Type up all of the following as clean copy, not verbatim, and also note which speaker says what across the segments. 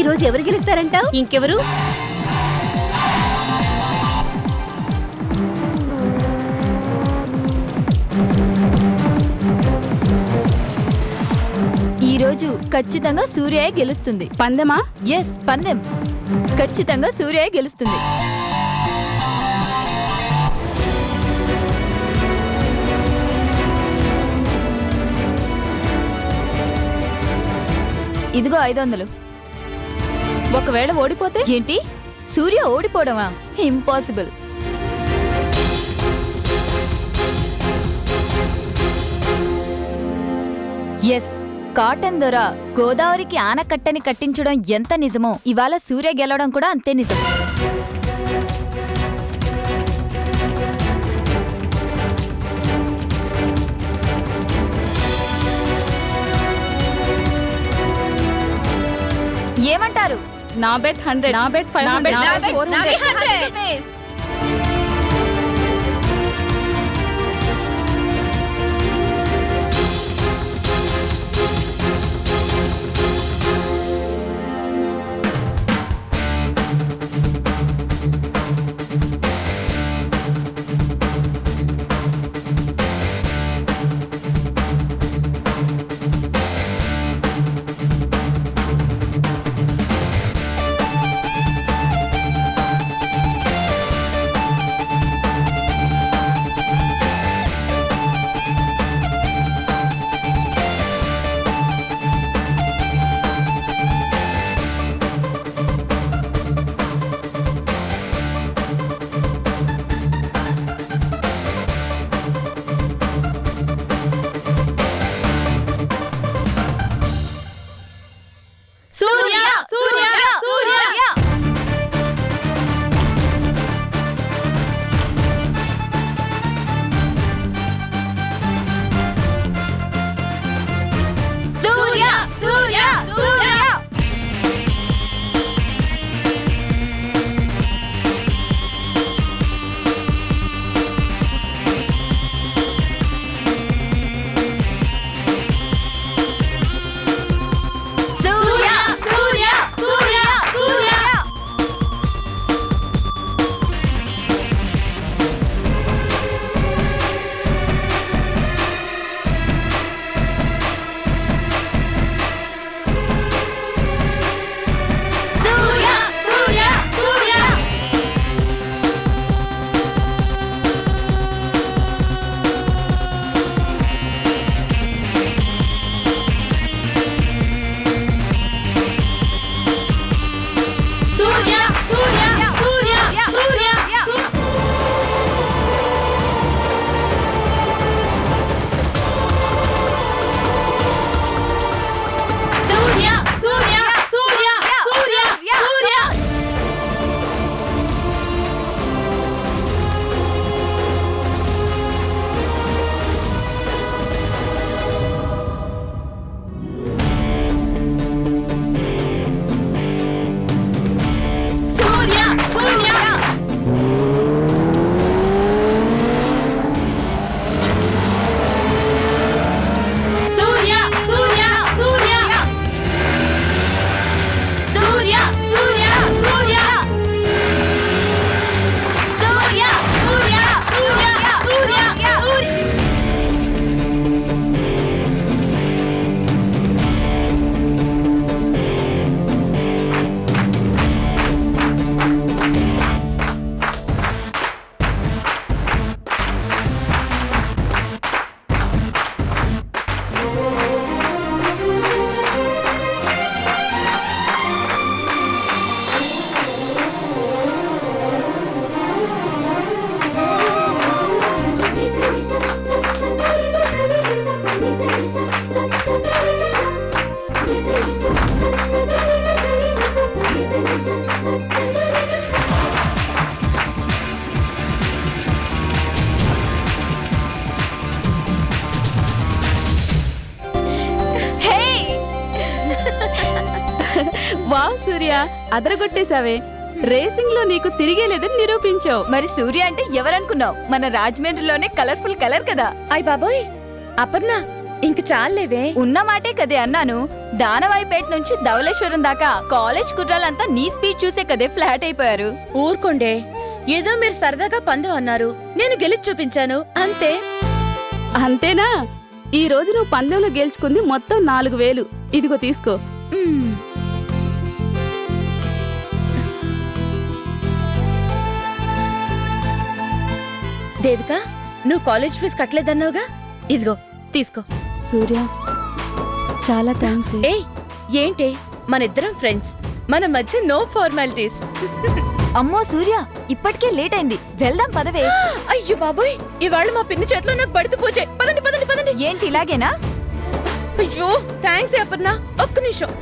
Speaker 1: రోజు ఎవరు గెలుస్తారంటావు?
Speaker 2: ఇంకెవరు?
Speaker 3: ఈ రోజు ఖచ్చితంగా సూర్య గెలుస్తుంది.
Speaker 2: పందెమా?
Speaker 3: ఎస్, పందెం. ఖచ్చితంగా సూర్య గెలుస్తుంది. ఇదిగో 500.
Speaker 2: ఒకవేళ ఓడిపోతే?
Speaker 3: ఏంటి, సూర్య ఓడిపోవడమా? ఇంపాసిబుల్. ఎస్, కాటన్ దొర గోదావరికి ఆనకట్టని కట్టించడం ఎంత నిజమో ఇవాళ సూర్య గెలవడం కూడా అంతే నిజం. ఏమంటారు?
Speaker 2: నా బెట్ 100, నా బెట్ 500, నా బెట్ 400. వావ్ సూర్య, అదరగొట్టేశావే. రేసింగ్ లో నీకు తిరిగే లేదని నిరూపించావు.
Speaker 3: మరి సూర్య అంటే ఎవరనుకున్నావు? మన రాజమండ్రిలోనే కలర్ఫుల్ కలర్ కదా.
Speaker 1: అయ్ బాబోయ్, అపర్ణ ఇంక చాలేవే.
Speaker 3: ఉన్న మాటే కదే అన్నాను. దానవాయిపేట నుంచి ధవళేశ్వరం దాకా కాలేజ్ కుర్రాలంతా నీ స్పీడ్ చూసే కదే ఫ్లాట్ అయిపోయారు.
Speaker 1: ఊరుకోండే, ఏదో మీరు సరదాగా పందెం అన్నారు, నేను గెలిచి చూపించాను అంతే.
Speaker 2: అంతేనా? ఈ రోజు నువ్వు పందెంలో గెలుచుకుంది మొత్తం 4000. ఇదిగో తీసుకో.
Speaker 1: మ్మ్. దేవిక, నువ్వు కాలేజ్ ఫీజు కట్టలేదన్నావుగా, ఇదిగో తీసుకో.
Speaker 2: సూర్య, చాలా థ్యాంక్స్.
Speaker 1: ఏయ్, ఏంటే, మనిద్దరం ఫ్రెండ్స్, మన మధ్య నో ఫార్మాలిటీస్.
Speaker 3: అమ్మో సూర్య, ఇప్పటికే లేట్ అయింది, వెళ్దాం పదవే.
Speaker 1: అయ్యో బాబోయ్, ఇవాళ మా పిన్ని చేతిలో నాకు బడితే పూజే. పదండి పదండి పదండి.
Speaker 3: ఏంటి ఇలాగేనా?
Speaker 1: అయ్యో థ్యాంక్స్ అపర్ణ, ఒక్క నిమిషం.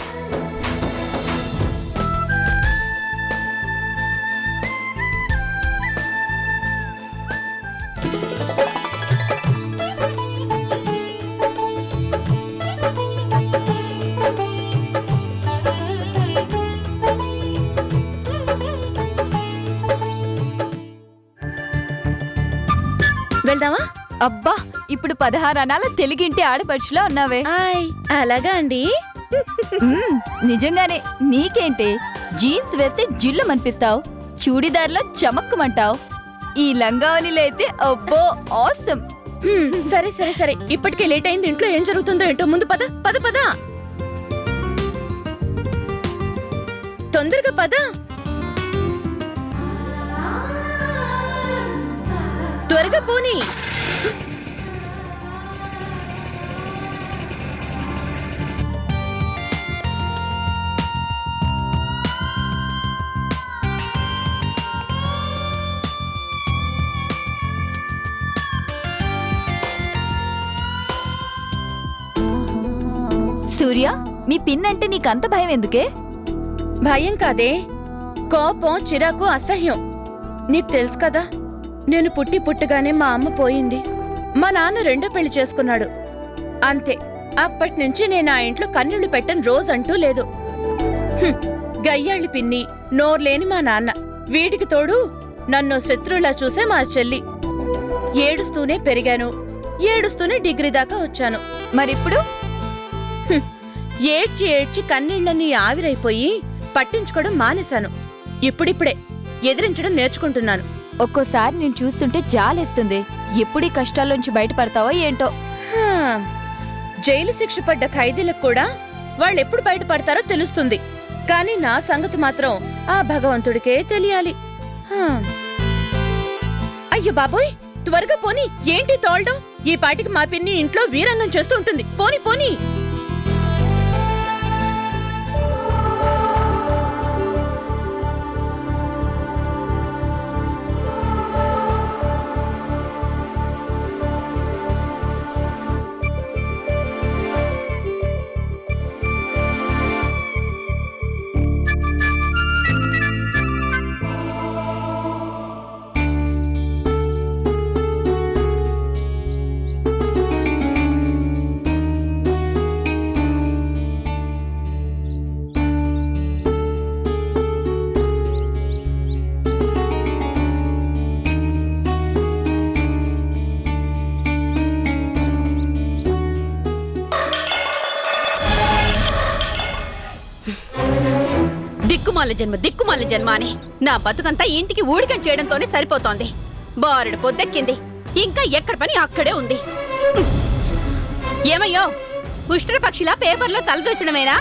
Speaker 1: వెళ్దామా?
Speaker 3: అబ్బా, ఇప్పుడు 16 అనాల తెలుగింటి ఆడపడుచులో ఉన్నావే.
Speaker 1: హాయ్, అలాగా అండి.
Speaker 3: మ్మ్, నిజంగానే నీకేంటి, జీన్స్ వేస్తే జిల్లు మనిపిస్తావు, చూడిదార్లో చమక్కుమంటావు, ఈ లంగావనిలో అయితే అబ్బో ఆసమ్.
Speaker 1: సరే సరే సరే, ఇప్పటికే లేట్ అయింది, ఇంట్లో ఏం జరుగుతుందో ఏంటో. ముందు పద పద పద, తొందరగా పద. త్వరగా పోనీ.
Speaker 3: సూర్య, మీ పిన్ అంటే నీకంత భయం ఎందుకే?
Speaker 1: భయం కాదే, కోపం, చిరాకు, అసహ్యం. నీకు తెలుసు కదా, నేను పుట్టగానే మా అమ్మ పోయింది, మా నాన్న రెండో పెళ్లి చేసుకున్నాడు. అంతే, అప్పటినుంచి నేను ఆ ఇంట్లో కన్నీళ్లు పెట్టని రోజంటూ లేదు. గయ్యాళ్ళి పిన్ని, నోర్లేని మా నాన్న, వీటికి తోడు నన్ను శత్రువులా చూసే మా చెల్లి. ఏడుస్తూనే పెరిగాను, ఏడుస్తూనే డిగ్రీ దాకా వచ్చాను.
Speaker 3: మరిప్పుడు
Speaker 1: ఏడ్చి ఏడ్చి కన్నీళ్లన్నీ ఆవిరైపోయి పట్టించుకోవడం మానేశాను. ఇప్పుడిప్పుడే ఎదిరించడం నేర్చుకుంటున్నాను.
Speaker 3: ఒక్కోసారి నేను చూస్తుంటే జాలేస్తుంది. ఎప్పుడీ కష్టాల్లోంచి బయటపడతావో ఏంటో.
Speaker 1: హా, జైలు శిక్ష పడ్డ ఖైదీలకు కూడా వాళ్ళెప్పుడు బయటపడతారో తెలుస్తుంది. కానీ నా సంగతి మాత్రం ఆ భగవంతుడికే తెలియాలి. హా. అయ్యో బాబోయ్, త్వరగా పోనీ. ఏంటి తోలడం? ఈ పాటికి మా పిన్ని ఇంట్లో వీరన్నం చేస్తూ ఉంటుంది. పోనీ పోనీ.
Speaker 4: దిక్కుమాల జన్మ అని నా బతుకంతా ఇంటికి ఊడికం చేయడంతోనే సరిపోతోంది. బారెడు పొద్దెక్కింది, ఇంకా ఎక్కడ పని అక్కడే ఉంది. ఏమయ్యో, ఉష్ట్ర పక్షిలా పేపర్లో తలదూచడమేనా,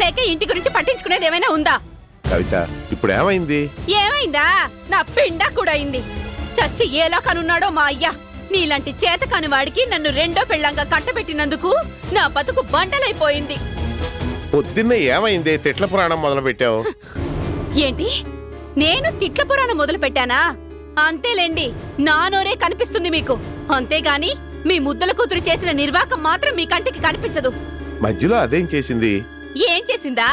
Speaker 4: లేక ఇంటి గురించి పట్టించుకునేది ఏమైనా ఉందా?
Speaker 5: కవిత, ఇప్పుడు ఏమైంది?
Speaker 4: ఏమైందా? నా పిండ కూడా అయింది. చచ్చి ఎలా కనున్నాడో మా అయ్య. నీలాంటి చేతకాని వాడికి నన్ను రెండో పెళ్ళంగా కట్టబెట్టినందుకు నా బతుకు బండలైపోయింది.
Speaker 5: పొద్దున్నే ఏమైంది? తిట్ల పురాణం మొదలు పెట్టావు
Speaker 4: ఏంటి? నేను తిట్ల పురాణం మొదలు పెట్టానా? అంతేలేండి, నా నోరే కనిపిస్తుంది మీకు. అంతేగాని మీ ముద్దల కూతురు చేసిన నిర్వాకం మాత్రం మీ కంటికి కనిపించదు.
Speaker 5: మధ్యలో అదేం చేసింది?
Speaker 4: ఏం చేసిందా?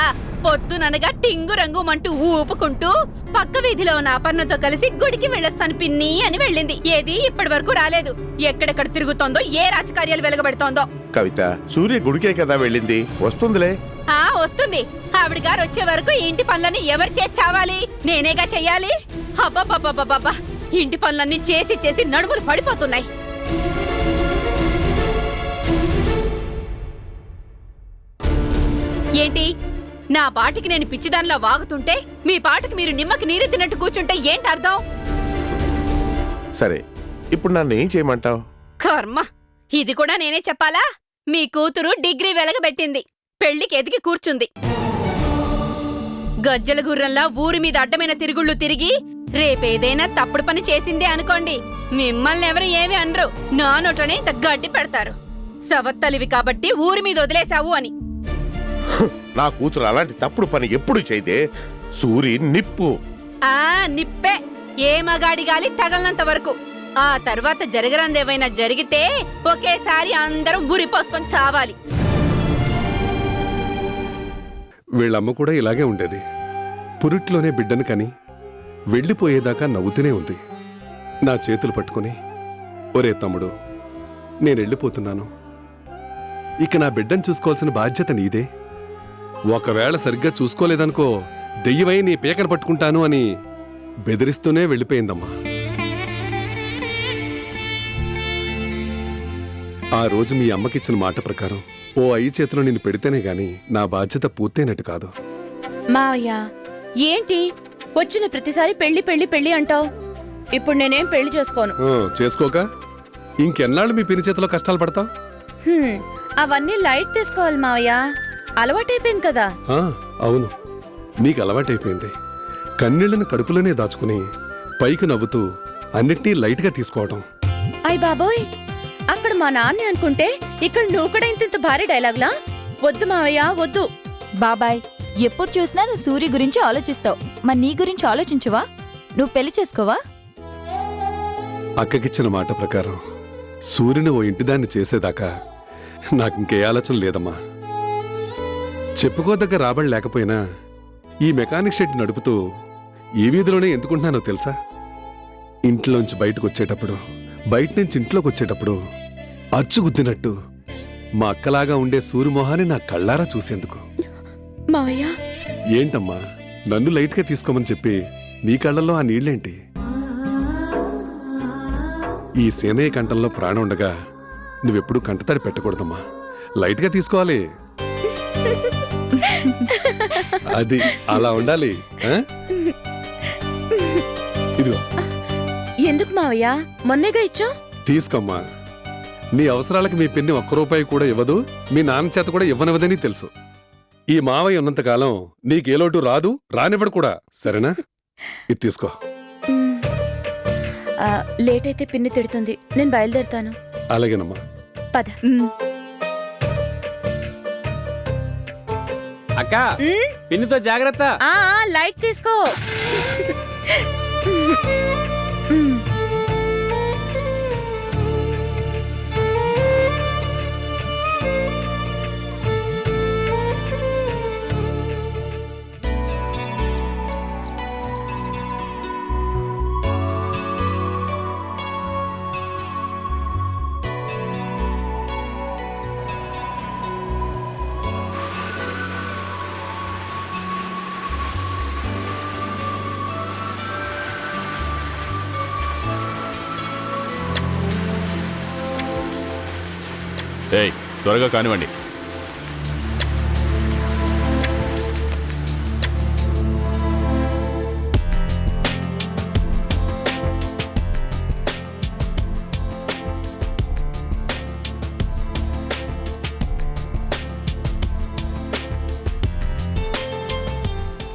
Speaker 4: పొద్దుననగా టింగు రంగుమంటూ ఊపుకుంటూ పక్క వీధిలో ఉన్న అపర్ణతో కలిసి గుడికి వెళ్ళొస్తాను పిన్ని అని వెళ్ళింది. ఏది ఇప్పటి వరకు రాలేదు. ఎక్కడెక్కడ తిరుగుతోందో, ఏ రాజకార్యాలు వెలగబెడుతోందో.
Speaker 5: కవిత, సూర్య గుడికే కదా వెళ్ళింది, వస్తుందిలే.
Speaker 4: వస్తుంది. ఆవిడ గారు వచ్చే వరకు ఇంటి పనులన్నీ ఎవరు చేసి చావాలి? నేనేగా చెయ్యాలి. అబ్బబ్బబ్బబ్బబ్బా, ఇంటి పనులన్నీ చేసి చేసి నడుములు పడిపోతున్నాయి. ఏంటి నా పాటికి నేను పిచ్చిదానిలా వాగుతుంటే మీ పాటికి మీరు నిమ్మకి నీరు తిన్నట్టు కూర్చుంటే ఏంటి అర్థం?
Speaker 5: సరే, ఇప్పుడు నన్ను ఏం చేయమంటావు?
Speaker 4: కర్మ, ఇది కూడా నేనే చెప్పాలా? మీ కూతురు డిగ్రీ వెలగబెట్టింది, పెళ్లికి ఎదిగి కూర్చుంది. గజ్జల గుర్రంలా ఊరి మీద అడ్డమైన తిరుగుళ్ళు తిరిగి రేపేదైనా తప్పుడు పని చేసిందే అనుకోండి, మిమ్మల్ని ఎవరు ఏమి అనరు, నా నోటనే ఇంత గడ్డి పెడతారు. సవత్తలివి కాబట్టి ఊరి మీద వదిలేశావు అని.
Speaker 5: నా కూతురు అలాంటి తప్పుడు పని ఎప్పుడు చేయదే. సూరి నిప్పు.
Speaker 4: ఆ నిప్పే, ఏ మగాడి గాలి తగలనంత వరకు. ఆ తర్వాత జరగరందేవైనా జరిగితే ఒకేసారి అందరం ఉరిపోసుకొని చావాలి.
Speaker 6: వీళ్ళమ్మ కూడా ఇలాగే ఉండేది. పురిట్లోనే బిడ్డను కని వెళ్ళిపోయేదాకా నవ్వుతూనే ఉంది. నా చేతులు పట్టుకుని, ఒరే తమ్ముడు, నేనెళ్ళిపోతున్నాను, ఇక నా బిడ్డను చూసుకోవాల్సిన బాధ్యత నీదే. ఒకవేళ సరిగ్గా చూసుకోలేదనుకో, దెయ్యమై నీ పీకను పట్టుకుంటాను అని బెదిరిస్తూనే వెళ్ళిపోయిందమ్మా. ఆ రోజు మీ అమ్మకిచ్చిన మాట ప్రకారం ఓ అయ్యి చేతిలో నిన్ను పెడితేనే గాని నా బాధ్యత పూర్తయినట్టు కాదు.
Speaker 1: మావయ్య, ఏంటి వచ్చిన ప్రతిసారి పెళ్లి పెళ్లి పెళ్లి అంటావు? ఇప్పుడు నేనేం పెళ్లి చేసుకోను.
Speaker 6: చేసుకోక ఇంకెన్నాళ్ళు మీ పిని చేతిలో కష్టాలు పడతావు?
Speaker 1: అవన్నీ లైట్ తీసుకోవాలి మావయ్య, అలవాటైపోయింది కదా.
Speaker 6: అవును, నీకు అలవాటైపోయింది. కన్నీళ్లను కడుపులోనే దాచుకుని పైకి నవ్వుతూ అన్నిటినీ లైట్గా తీసుకోవటం.
Speaker 1: అయ్ బాబోయ్, అక్కడ మా నాన్న అనుకుంటే ఇక్కడ నువ్వు కూడా ఇంత భారీ డైలాగ్లా? వద్దు మావయ్య, వద్దు.
Speaker 3: బాబాయ్, ఎప్పుడు చూసినా నువ్వు సూర్య గురించి ఆలోచిస్తావు, మరి నీ గురించి ఆలోచించవా? నువ్వు పెళ్లి చేసుకోవా?
Speaker 6: అక్కకిచ్చిన మాట ప్రకారం సూర్యుని ఓ ఇంటిదాన్ని చేసేదాకా నాకింకే ఆలోచన లేదమ్మా. చెప్పుకోదగ్గ రాబడి లేకపోయినా ఈ మెకానిక్ షెడ్ నడుపుతూ ఈ వీధిలోనే ఎందుకుంటున్నానో తెలుసా? ఇంట్లోంచి బయటకు వచ్చేటప్పుడు, బయట నుంచి ఇంట్లోకి వచ్చేటప్పుడు అచ్చుగుద్దినట్టు మా అక్కలాగా ఉండే సూర్యమోహాన్ని నా కళ్ళారా చూసేందుకు.
Speaker 1: మావయ్య,
Speaker 6: ఏంటమ్మా, నన్ను లైట్గా తీసుకోమని చెప్పి నీ కళ్ళల్లో ఆ నీళ్ళేంటి? ఈ సేనయ్య కంఠంలో ప్రాణం ఉండగా నువ్వెప్పుడు కంటతడి పెట్టకూడదమ్మా, లైట్గా తీసుకోవాలి. అది అలా ఉండాలి. ఇదిగో.
Speaker 1: ఎందుకు మావయ్య, మొన్నేగా ఇచ్చా?
Speaker 6: తీసుకోమ్మా. నీ అవసరాలకు మీ పిన్ని ఒక్క రూపాయి కూడా ఇవ్వదు, మీ నాన్న చేత కూడా ఇవ్వనివ్వదని తెలుసు. ఈ మావయ్య ఉన్నంతకాలం నీకే లోటు రాదు, రానివ్వడు కూడా. సరేనా? ఇది తీసుకో.
Speaker 1: లేట్ అయితే పిన్ని తిడుతుంది, నేను బయలుదేరుతాను.
Speaker 6: అలాగేనమ్మా.
Speaker 1: పద.
Speaker 7: అక్క, పిన్నితో జాగ్రత్త.
Speaker 1: లైట్ తీసుకో.
Speaker 8: ఏయ్, త్వరగా కానివ్వండి.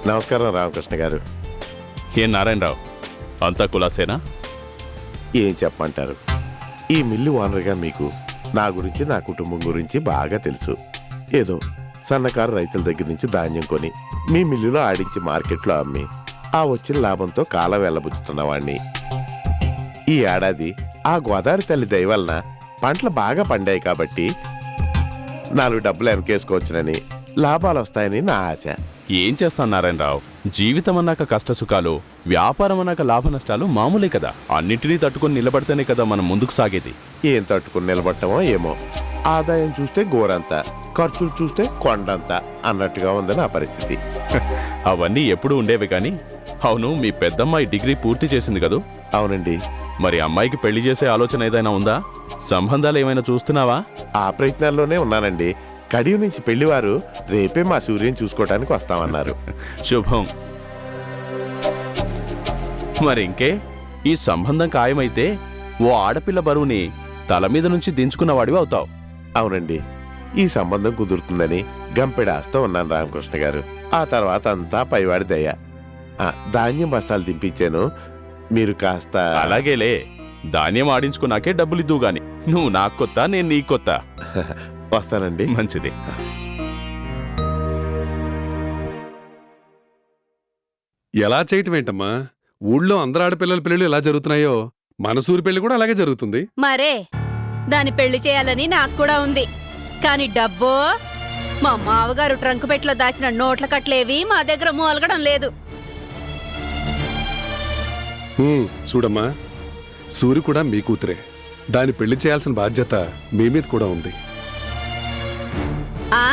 Speaker 5: నమస్కారం రామకృష్ణ గారు.
Speaker 8: ఏం నారాయణరావు, అంతా కులాసేనా?
Speaker 5: ఏం చెప్పమంటారు, ఈ మిల్లు ఓనర్గా మీకు నా గురించి, నా కుటుంబం గురించి బాగా తెలుసు. ఏదో సన్నకారు రైతుల దగ్గర నుంచి ధాన్యం కొని మీ మిల్లులో ఆడించి మార్కెట్లో అమ్మి ఆ వచ్చిన లాభంతో కాలం వెళ్ళబుచ్చుతున్నవాణ్ణి. ఈ ఏడాది ఆ గోదావరి తల్లి దయ వలన పంటలు బాగా పండాయి కాబట్టి 4 డబ్బులు వెనకేసుకోవచ్చునని, లాభాలు వస్తాయని నా ఆశ.
Speaker 8: ఏం చేస్తాను నారాయణరావు, జీవితం అన్నాక కష్టసుఖాలు, వ్యాపారం అన్నాక లాభ నష్టాలు మామూలే కదా. అన్నింటినీ తట్టుకుని నిలబడితేనే కదా మనం ముందుకు సాగేది.
Speaker 5: ఏం తట్టుకుని నిలబడటమో ఏమో, ఆదాయం చూస్తే గోరంతా, ఖర్చులు చూస్తే కొండంతా అన్నట్టుగా ఉంది నా పరిస్థితి.
Speaker 8: అవన్నీ ఎప్పుడు ఉండేవి కానీ. అవును, మీ పెద్దమ్మాయి డిగ్రీ పూర్తి చేసింది కదూ?
Speaker 5: అవునండి.
Speaker 8: మరి అమ్మాయికి పెళ్లి చేసే ఆలోచన ఏదైనా ఉందా? సంబంధాలు ఏమైనా చూస్తున్నావా?
Speaker 5: ఆ ప్రయత్నాల్లోనే ఉన్నానండి. కడియం నుంచి పెళ్లివారు రేపే మా సూర్యుని చూసుకోవడానికి వస్తామన్నారు.
Speaker 8: శుభం. మరింకే ఈ సంబంధం ఖాయమైతే ఓ ఆడపిల్ల బరువుని తల మీద నుంచి దించుకున్నవాడివి అవుతావు.
Speaker 5: అవునండి, ఈ సంబంధం కుదురుతుందని గంపెడాస్తో ఉన్నాను రామకృష్ణ గారు. ఆ తర్వాత అంతా పైవాడి దయ. ధాన్యం బస్తాలు దింపించాను, మీరు కాస్త.
Speaker 8: అలాగేలే, ధాన్యం ఆడించుకున్నాకే డబ్బులిద్దువు గాని. నువ్వు నాకు కొత్త, నేను నీ కొత్త.
Speaker 5: వస్తానండి.
Speaker 8: మంచిది.
Speaker 6: ఎలా చేయటం ఏంటమ్మా? ఊళ్ళో అందరు ఆడపిల్లల పెళ్ళిళ్ళు ఎలా జరుగుతున్నాయో మన సూరి పెళ్లి కూడా అలాగే జరుగుతుంది.
Speaker 4: మరే దాని పెళ్లి చేయాలని నాకు కూడా ఉంది. కాని డబ్బు మా మావగారు ట్రంక్ పెట్టిలో దాచిన నోట్ల కట్లేవి మా దగ్గర మూలగడం లేదు.
Speaker 6: చూడమ్మా, సూరి కూడా మీ కూతురే. దాని పెళ్లి చేయాల్సిన బాధ్యత మీ మీద కూడా ఉంది.
Speaker 4: ఆ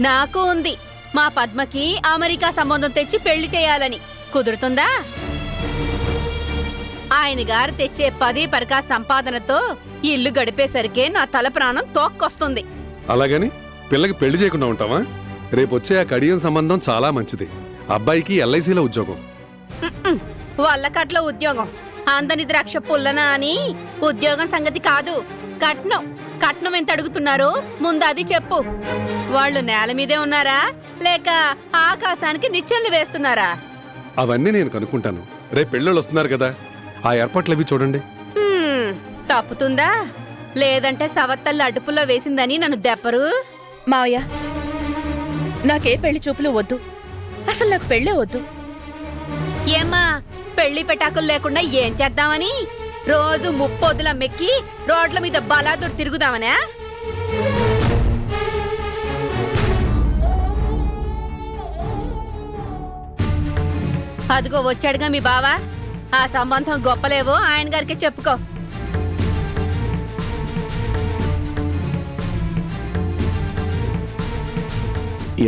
Speaker 4: నాకు ఉంది. మా పద్మకి అమెరికా సంబంధం తెచ్చి పెళ్లి చేయాలని. కుదురుతుందా? ఆయన గారు తెచ్చే 10 పరకా సంపాదనతో ఇల్లు గడిపేసరికే నా తల ప్రాణం తోక్కొస్తుంది.
Speaker 6: అలాగని పిల్లకి పెళ్లి చేయకుండా ఉంటావా? రేపొచ్చే ఆ కడియం సంబంధం చాలా మంచిది. అబ్బాయికి ఎల్ఐసిలో ఉద్యోగం.
Speaker 4: వల్లకట్ల ఉద్యోగం అందని ద్రాక్ష పుల్లనా అని ఉద్యోగం సంగతి కాదు. కట్నం ఎంత అడుగుతున్నారు ముందు అది చెప్పు. వాళ్ళు నేల మీదే ఉన్నారా లేక ఆకాశానికి నిచ్చెనలు వేస్తున్నారా?
Speaker 6: అవన్నీ నేను కనుక్కుంటాను. రేపు పెళ్ళోళ్ళు వస్తున్నారు కదా, ఆ ఏర్పాట్లు అవి చూడండి.
Speaker 4: తప్పుతుందా? లేదంటే సవత్తల్లి అడుపులో వేసిందని నన్ను దెప్పరు.
Speaker 1: మావయ్య, నాకే పెళ్లి చూపులు వద్దు. అసలు నాకు పెళ్ళే వద్దు.
Speaker 4: ఏమ్మా, పెళ్లి పెటాకులు లేకుండా ఏం చేద్దామని? రోజు ముప్పొద్దుల మెక్కి రోడ్ల మీద బలాదురు తిరుగుదామనా? అదిగో వచ్చాడుగా మీ బావ. ఆ సంబంధం గొప్పలేవో ఆయన గారికి చెప్పుకో.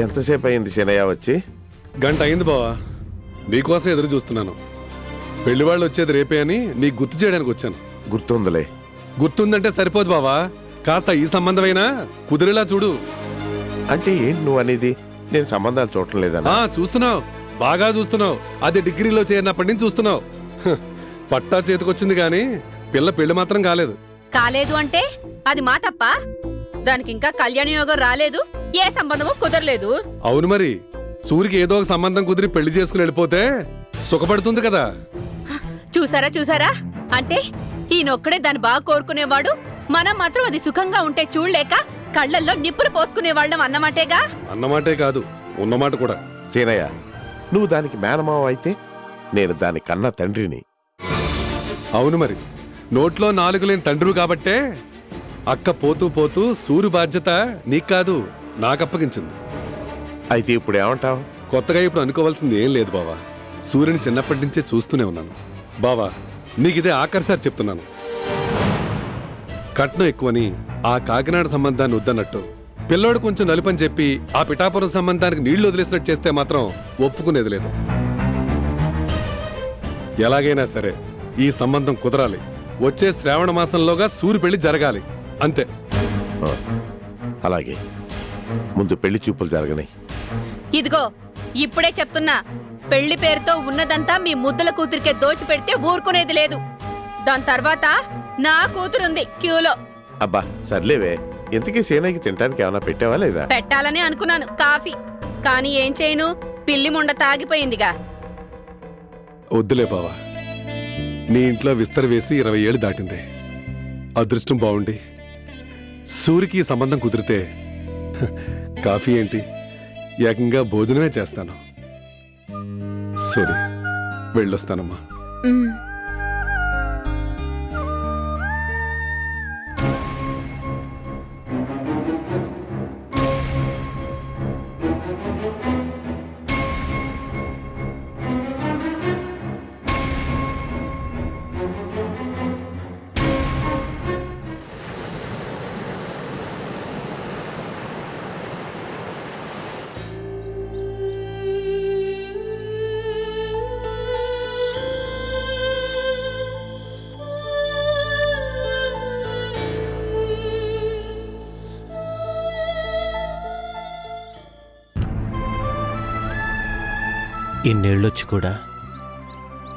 Speaker 5: ఎంతసేపు అయింది శనయ్య వచ్చి?
Speaker 6: గంట అయింది బావా. నీకోసం ఎదురు చూస్తున్నాను. పెళ్లివాళ్ళు వచ్చేది రేపే అని నీకు గుర్తు చేయడానికి వచ్చాను.
Speaker 5: గుర్తుందిలే.
Speaker 6: గుర్తుందంటే సరిపోదు బావా, కాస్త ఈ సంబంధమైనా కుదిరేలా చూడు.
Speaker 5: అంటే ఏంటి నువ్వు అనేది? నేను సంబంధాలు చూడటం లేదన్నా?
Speaker 6: చూస్తున్నావు, బాగా చూస్తున్నావు. అది డిగ్రీలో చేరినప్పటి నుంచి చూస్తున్నావు. పట్టా చేతికొచ్చింది గాని పిల్ల పెళ్లి మాత్రం కాలేదు.
Speaker 4: కాలేదు అంటే అది మా తప్ప? దానికి ఇంకా కళ్యాణ యోగం రాలేదు, ఏ సంబంధమూ కుదరలేదు.
Speaker 6: అవును మరి, సూరికి ఏదో ఒక సంబంధం కుదిరి పెళ్లి చేసుకుని వెళ్ళిపోతే సుఖపడుతుంది కదా.
Speaker 4: చూసారా? అంటే ఈయనొక్కడే దాన్ని బాగా కోరుకునేవాడు, మనం మాత్రం అది సుఖంగా ఉంటే చూడలేక కళ్ళల్లో నిప్పులు పోసుకునేవాళ్ళం అన్నమాటేగా.
Speaker 6: అన్నమాటే కాదు, ఉన్నమాట కూడా.
Speaker 5: సీనయ్య, నువ్వు దానికి మేనమావ అయితే నేను దాని కన్నా తండ్రిని.
Speaker 6: అవును మరి, నోట్లో నాలుగు లేని తండ్రి కాబట్టే అక్క పోతూ పోతూ సూరి బాధ్యత నీకు కాదు నాకప్పగించింది.
Speaker 5: అయితే ఇప్పుడు ఏమంటావు?
Speaker 6: కొత్తగా ఇప్పుడు అనుకోవాల్సింది ఏం లేదు బావా. సూర్యుని చిన్నప్పటి నుంచే చూస్తూనే ఉన్నాను బావా. నీకిదే ఆఖరిసారి చెప్తున్నాను. కట్నం ఎక్కువని ఆ కాకినాడ సంబంధాన్ని వద్దన్నట్టు పిల్లోడు కొంచెం నలుపని చెప్పి ఆ పిఠాపురం సంబంధానికి నీళ్లు వదిలేసినట్టు చేస్తే మాత్రం ఒప్పుకునేది లేదు. ఎలాగైనా సరే ఈ సంబంధం కుదరాలి. వచ్చే శ్రావణ మాసంలోగా సూరి పెళ్లి జరగాలి, అంతే.
Speaker 5: అలాగే, ముందు పెళ్లి చూపులు జరగనాయి.
Speaker 4: ఇదిగో ఇప్పుడే చెప్తున్నా, పెళ్లి పేరుతో ఉన్నదంతా మీ ముద్దల కూతురికే దోచి పెడితే ఊరుకునేది లేదు. దాని తర్వాత నా కూతురుంది క్యూలో.
Speaker 5: అబ్బా సర్లేవే, ఇంతకీ సేనయ్యకి తినడానికి ఏమైనా పెట్టావా లేదా?
Speaker 4: పెట్టాలని అనుకున్నాను కాఫీ, కానీ ఏం చేయను, పిల్లి ముండ తాగిపోయిందిగా.
Speaker 6: వద్దులే బావా, నీ ఇంట్లో విస్తరి వేసి 20 ఏళ్ళు దాటింది. అదృష్టం బాగుండి సూరికి ఈ సంబంధం కుదిరితే కాఫీ ఏంటి, ఏకంగా భోజనమే చేస్తాను. సరే, వెళ్ళొస్తానమ్మా.
Speaker 9: ఇన్నేళ్ళొచ్చి కూడా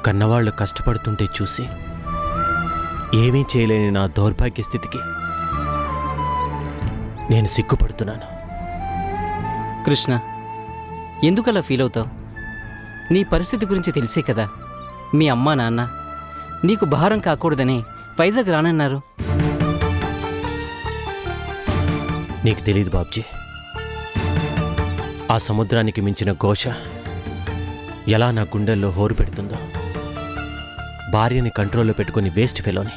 Speaker 9: కన్నవాళ్ళు కష్టపడుతుంటే చూసి ఏమీ చేయలేని నా దౌర్భాగ్య స్థితికి నేను సిగ్గుపడుతున్నాను.
Speaker 10: కృష్ణ, ఎందుకలా ఫీల్ అవుతావు? నీ పరిస్థితి గురించి తెలిసే కదా మీ అమ్మా నాన్న నీకు భారం కాకూడదని వైజాగ్ రానన్నారు.
Speaker 9: నీకు తెలీదు బాబ్జీ, ఆ సముద్రానికి మించిన ఘోష ఎలా నా గుండెల్లో హోరు పెడుతుందో. భార్యని కంట్రోల్లో పెట్టుకుని వేస్ట్ ఫెలోని,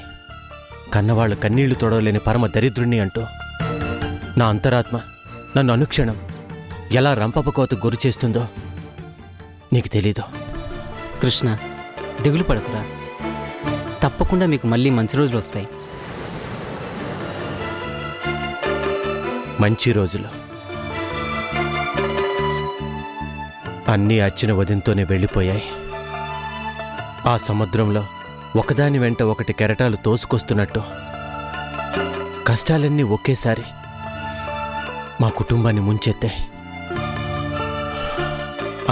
Speaker 9: కన్నవాళ్ళు కన్నీళ్లు తొడవలేని పరమ దరిద్రుణ్ణి అంటూ నా అంతరాత్మ నన్ను అనుక్షణం ఎలా రంపపకోత గురి చేస్తుందో నీకు తెలీదు.
Speaker 10: కృష్ణ, దిగులు పడకురా. తప్పకుండా మీకు మళ్ళీ మంచి రోజులు వస్తాయి.
Speaker 9: మంచి రోజులు అన్నీ అచ్చిన వదినతోనే వెళ్ళిపోయాయి. ఆ సముద్రంలో ఒకదాని వెంట ఒకటి కెరటాలు తోసుకొస్తున్నట్టు కష్టాలన్నీ ఒకేసారి మా కుటుంబాన్ని ముంచెత్తాయి.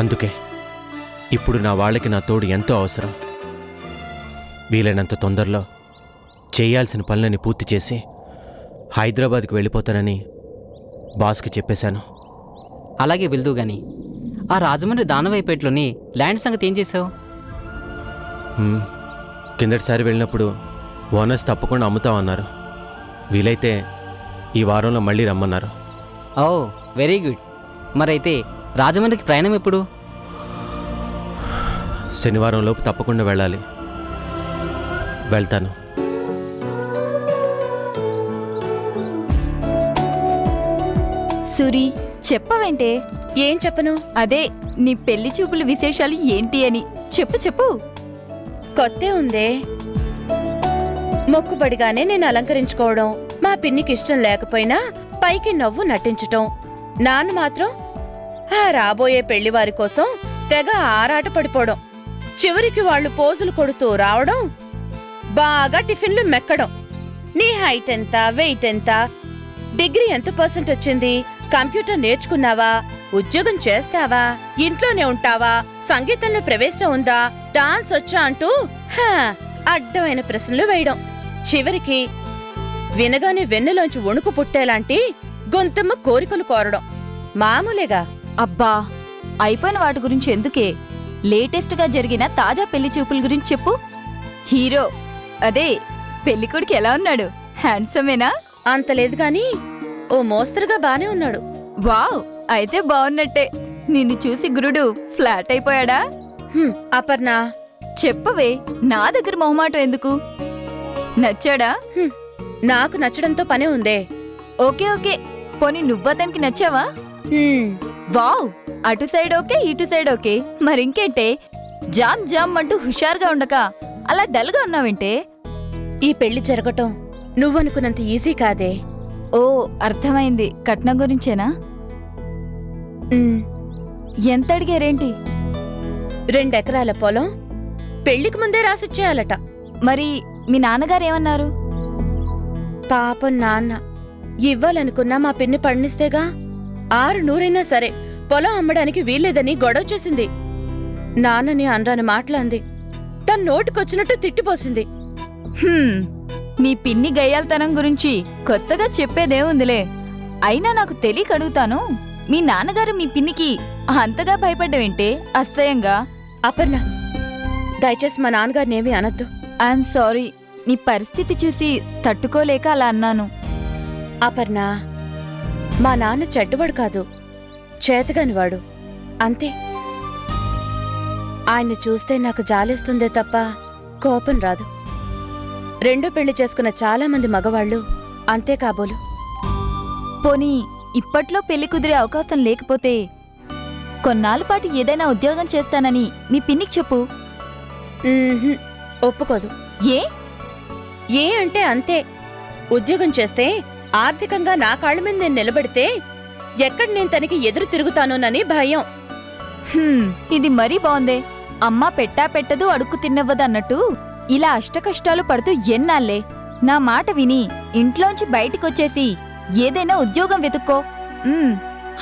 Speaker 9: అందుకే ఇప్పుడు నా వాళ్ళకి నా తోడు ఎంతో అవసరం. వీలైనంత తొందరలో చేయాల్సిన పనులని పూర్తి చేసి హైదరాబాద్కి వెళ్ళిపోతానని బాస్కి చెప్పేశాను.
Speaker 10: అలాగే వెళ్దు గాని ఆ రాజమండ్రి దానవైపేటలోని ల్యాండ్ సంగతి ఏం చేసావు?
Speaker 9: కిందటిసారి వెళ్ళినప్పుడు ఓనర్స్ తప్పకుండా అమ్ముతామన్నారు. వీలైతే ఈ వారంలో మళ్ళీ రమ్మన్నారు.
Speaker 10: ఓ, వెరీ గుడ్. మరైతే రాజమండ్రికి ప్రయాణం ఎప్పుడు?
Speaker 9: శనివారం లోపు తప్పకుండా వెళ్ళాలి. వెళ్తాను.
Speaker 3: సూరి, చెప్పవేంటే?
Speaker 1: ఏం చెప్పను?
Speaker 3: అదే నీ పెళ్లి చూపుల విశేషాలు ఏంటి అని చెప్పు చెప్పు.
Speaker 1: కొత్తే ఉందే. మొక్కుబడిగానే నేను అలంకరించుకోవడం, మా పిన్నికి ఇష్టం లేకపోయినా పైకి నవ్వు నటించటం, నాన్న మాత్రం ఆ రాబోయే పెళ్లివారి కోసం తెగ ఆరాట పడిపోవడం, చివరికి వాళ్ళు పోజులు కొడుతూ రావడం, బాగా టిఫిన్లు మెక్కడం. నీ హైట్ ఎంత, వెయిట్ ఎంత, డిగ్రీ ఎంత పర్సెంట్ వచ్చింది, కంప్యూటర్ నేర్చుకున్నావా, ఉద్యోగం చేస్తావా, ఇంట్లోనే ఉంటావా, సంగీతంలో ప్రవేశం ఉందా, డాన్స్ వచ్చా అంటూ అడ్డమైన ప్రశ్నలు వేయడం. చివరికి వినగానే వెన్నులోంచి వణుకు పుట్టేలాంటి గొంతమ్మ కోరికలు కోరడం మామూలేగా.
Speaker 3: అబ్బా, అయిపోయిన వాటి గురించి ఎందుకే, లేటెస్ట్ గా జరిగిన తాజా పెళ్లి చూపుల గురించి చెప్పు. హీరో అదే పెళ్లికొడుకు ఎలా ఉన్నాడు? హ్యాండ్సమేనా?
Speaker 1: అంతలేదు గాని ఓ మోస్తరుగా బానే ఉన్నాడు.
Speaker 3: వావ్, అయితే బాగున్నట్టే. నిన్ను చూసి గురుడు ఫ్లాట్ అయిపోయాడా?
Speaker 1: అపర్ణ,
Speaker 3: చెప్పవే, నా దగ్గర మొహమాటం ఎందుకు? నచ్చాడా?
Speaker 1: నాకు నచ్చడంతో పనే ఉందే.
Speaker 3: ఓకే ఓకే, పోనీ నువ్వతనికి నచ్చావా? వావ్, అటు సైడ్ ఓకే, ఇటు సైడ్ ఓకే, మరింకేంటే జామ్ జామ్ అంటూ హుషారుగా ఉండక అలా డల్గా ఉన్నావేంటే?
Speaker 1: ఈ పెళ్లి జరగటం నువ్వనుకున్నంత ఈజీ కాదే.
Speaker 3: ఓ, అర్థమైంది. కట్నం గురించేనా? ఎంత అడిగారేంటి?
Speaker 1: 2 ఎకరాల పొలం పెళ్లికి ముందే రాసిచ్చేయాలట.
Speaker 3: మరి మీ నాన్నగారేమన్నారు?
Speaker 1: పాపం నాన్న ఇవ్వాలనుకున్నా మా పిన్ని పళ్ళనిస్తేగా. 600 సరే పొలం అమ్మడానికి వీల్లేదని గొడవ చేసింది. నాన్నని అనరాని మాటలంది. తన నోటికొచ్చినట్టు తిట్టిపోసింది.
Speaker 3: మీ పిన్ని గయ్యాల్తనం గురించి కొత్తగా చెప్పేదేముందిలే. అయినా నాకు తెలియక అడుగుతాను, మీ నాన్నగారు మీ పిన్నికి అంతగా భయపడ్డవేంటే? అసహ్యంగా.
Speaker 1: అపర్ణ, దయచేసి మా నాన్నగారినేమీ అనొద్దు.
Speaker 3: ఐఎమ్ సారీ, నీ పరిస్థితి చూసి తట్టుకోలేక అలా అన్నాను.
Speaker 1: అపర్ణ, మా నాన్న చెడ్డవాడు కాదు, చేతగానివాడు అంతే. ఆయన్ని చూస్తే నాకు జాలేస్తుందే తప్ప కోపం రాదు. 2 పెళ్లి చేసుకున్న చాలా మంది మగవాళ్ళు అంతే కాబోలు.
Speaker 3: పోనీ ఇప్పట్లో పెళ్లి కుదిరే అవకాశం లేకపోతే కొన్నాళ్ళ పాటు ఏదైనా ఉద్యోగం చేస్తానని మీ పిన్నికి చెప్పు.
Speaker 1: ఒప్పుకోదు.
Speaker 3: ఏ?
Speaker 1: ఏ అంటే అంతే. ఉద్యోగం చేస్తే ఆర్థికంగా నా కాళ్ళ మీద నేను నిలబడితే ఎక్కడ నేను తనకి ఎదురు తిరుగుతానోనని భయం.
Speaker 3: ఇది మరీ బాగుందే. అమ్మ పెట్టా పెట్టదు, అడుక్కు తిన్నవ్వదన్నట్టు ఇలా అష్టకష్టాలు పడుతూ ఎన్నాళ్లే? నా మాట విని ఇంట్లోంచి బయటికొచ్చేసి ఏదైనా ఉద్యోగం వెతుక్కో.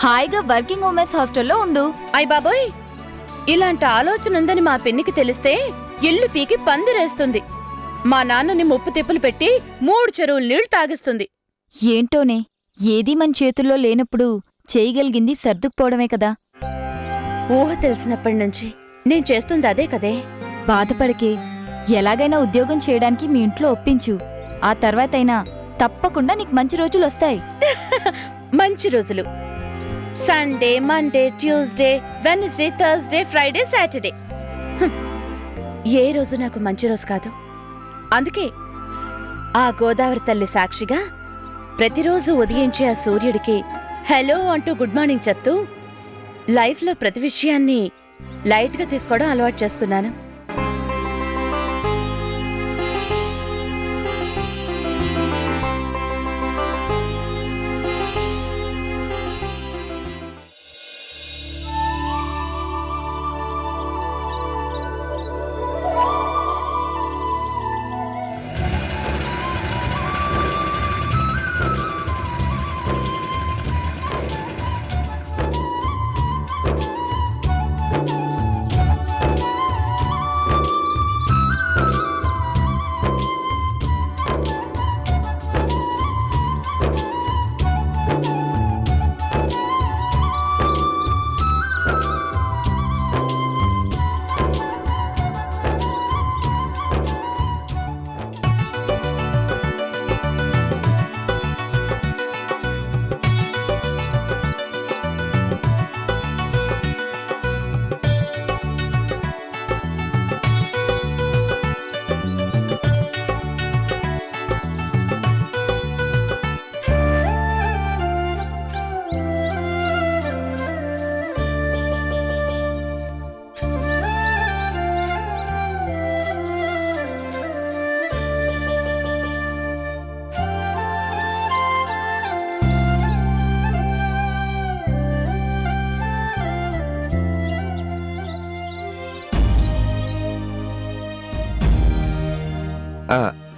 Speaker 3: హాయిగా వర్కింగ్ ఉమెన్స్ హాస్టల్లో ఉండు.
Speaker 1: అయ్ బాబోయ్, ఇలాంటి ఆలోచన ఉందని మా పిన్నికి తెలిస్తే ఇల్లు పీకి పందిరేస్తుంది. మా నాన్నని ముప్పు తిప్పులు పెట్టి 3 చెరువులు నీళ్లు తాగిస్తుంది.
Speaker 3: ఏంటోనే, ఏదీ మన చేతుల్లో లేనప్పుడు చేయగలిగింది సర్దుకుపోవడమే కదా.
Speaker 1: ఊహ తెలిసినప్పటి నుంచి నేను చేస్తుంది అదే కదే.
Speaker 3: బాధపడకే, ఎలాగైనా ఉద్యోగం చేయడానికి మీ ఇంట్లో ఒప్పించు. ఆ తర్వాతైనా తప్పకుండా నీకు మంచి రోజులొస్తాయి.
Speaker 1: మంచి రోజులు Sunday, Monday, Tuesday, Wednesday, Thursday, Friday, Saturday. ఏ రోజు నాకు మంచి రోజు కాదు. అందుకే ఆ గోదావరి తల్లి సాక్షిగా ప్రతిరోజు ఉదయించే ఆ సూర్యుడికి హలో అంటూ గుడ్ మార్నింగ్ చెప్తూ లైఫ్లో ప్రతి విషయాన్ని లైట్గా తీసుకోవడం అలవాటు చేసుకున్నాను.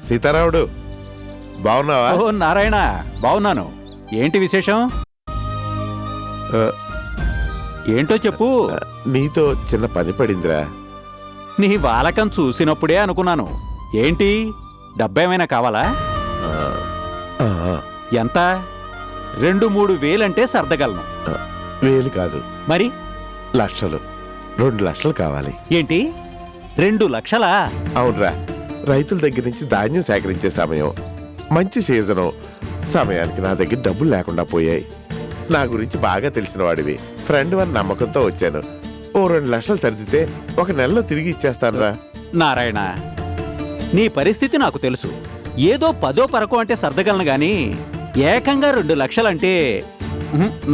Speaker 5: సీతారాముడు, బాగున్నావా?
Speaker 7: ఓ నారాయణ, బాగున్నాను. ఏంటి విశేషం? ఏంటో చెప్పు.
Speaker 5: నీతో చిన్న పని పడిందిరా.
Speaker 7: నీ వాలకం చూసినప్పుడే అనుకున్నాను. ఏంటి, డబ్బేమైనా కావాలా? ఎంత? 2-3 వేలంటే సర్దగలను.
Speaker 5: వేలు కాదు,
Speaker 7: మరి
Speaker 5: లక్షలు. 2 లక్షలు కావాలి.
Speaker 7: ఏంటి, 2 లక్షలా?
Speaker 5: అవునరా, రైతుల దగ్గర నుంచి ధాన్యం సేకరించే సమయం, మంచి సీజను. సమయానికి నా దగ్గర డబ్బులు లేకుండా పోయాయి. నా గురించి బాగా తెలిసిన వాడివి, ఫ్రెండ్ అని నమ్మకంతో వచ్చాను. ఓ 2 లక్షలు సర్దితే 1 నెలలో తిరిగి ఇచ్చేస్తానురా.
Speaker 7: నారాయణ, నీ పరిస్థితి నాకు తెలుసు. ఏదో 10 పరకో అంటే సర్దగలను గాని ఏకంగా 2 లక్షలంటే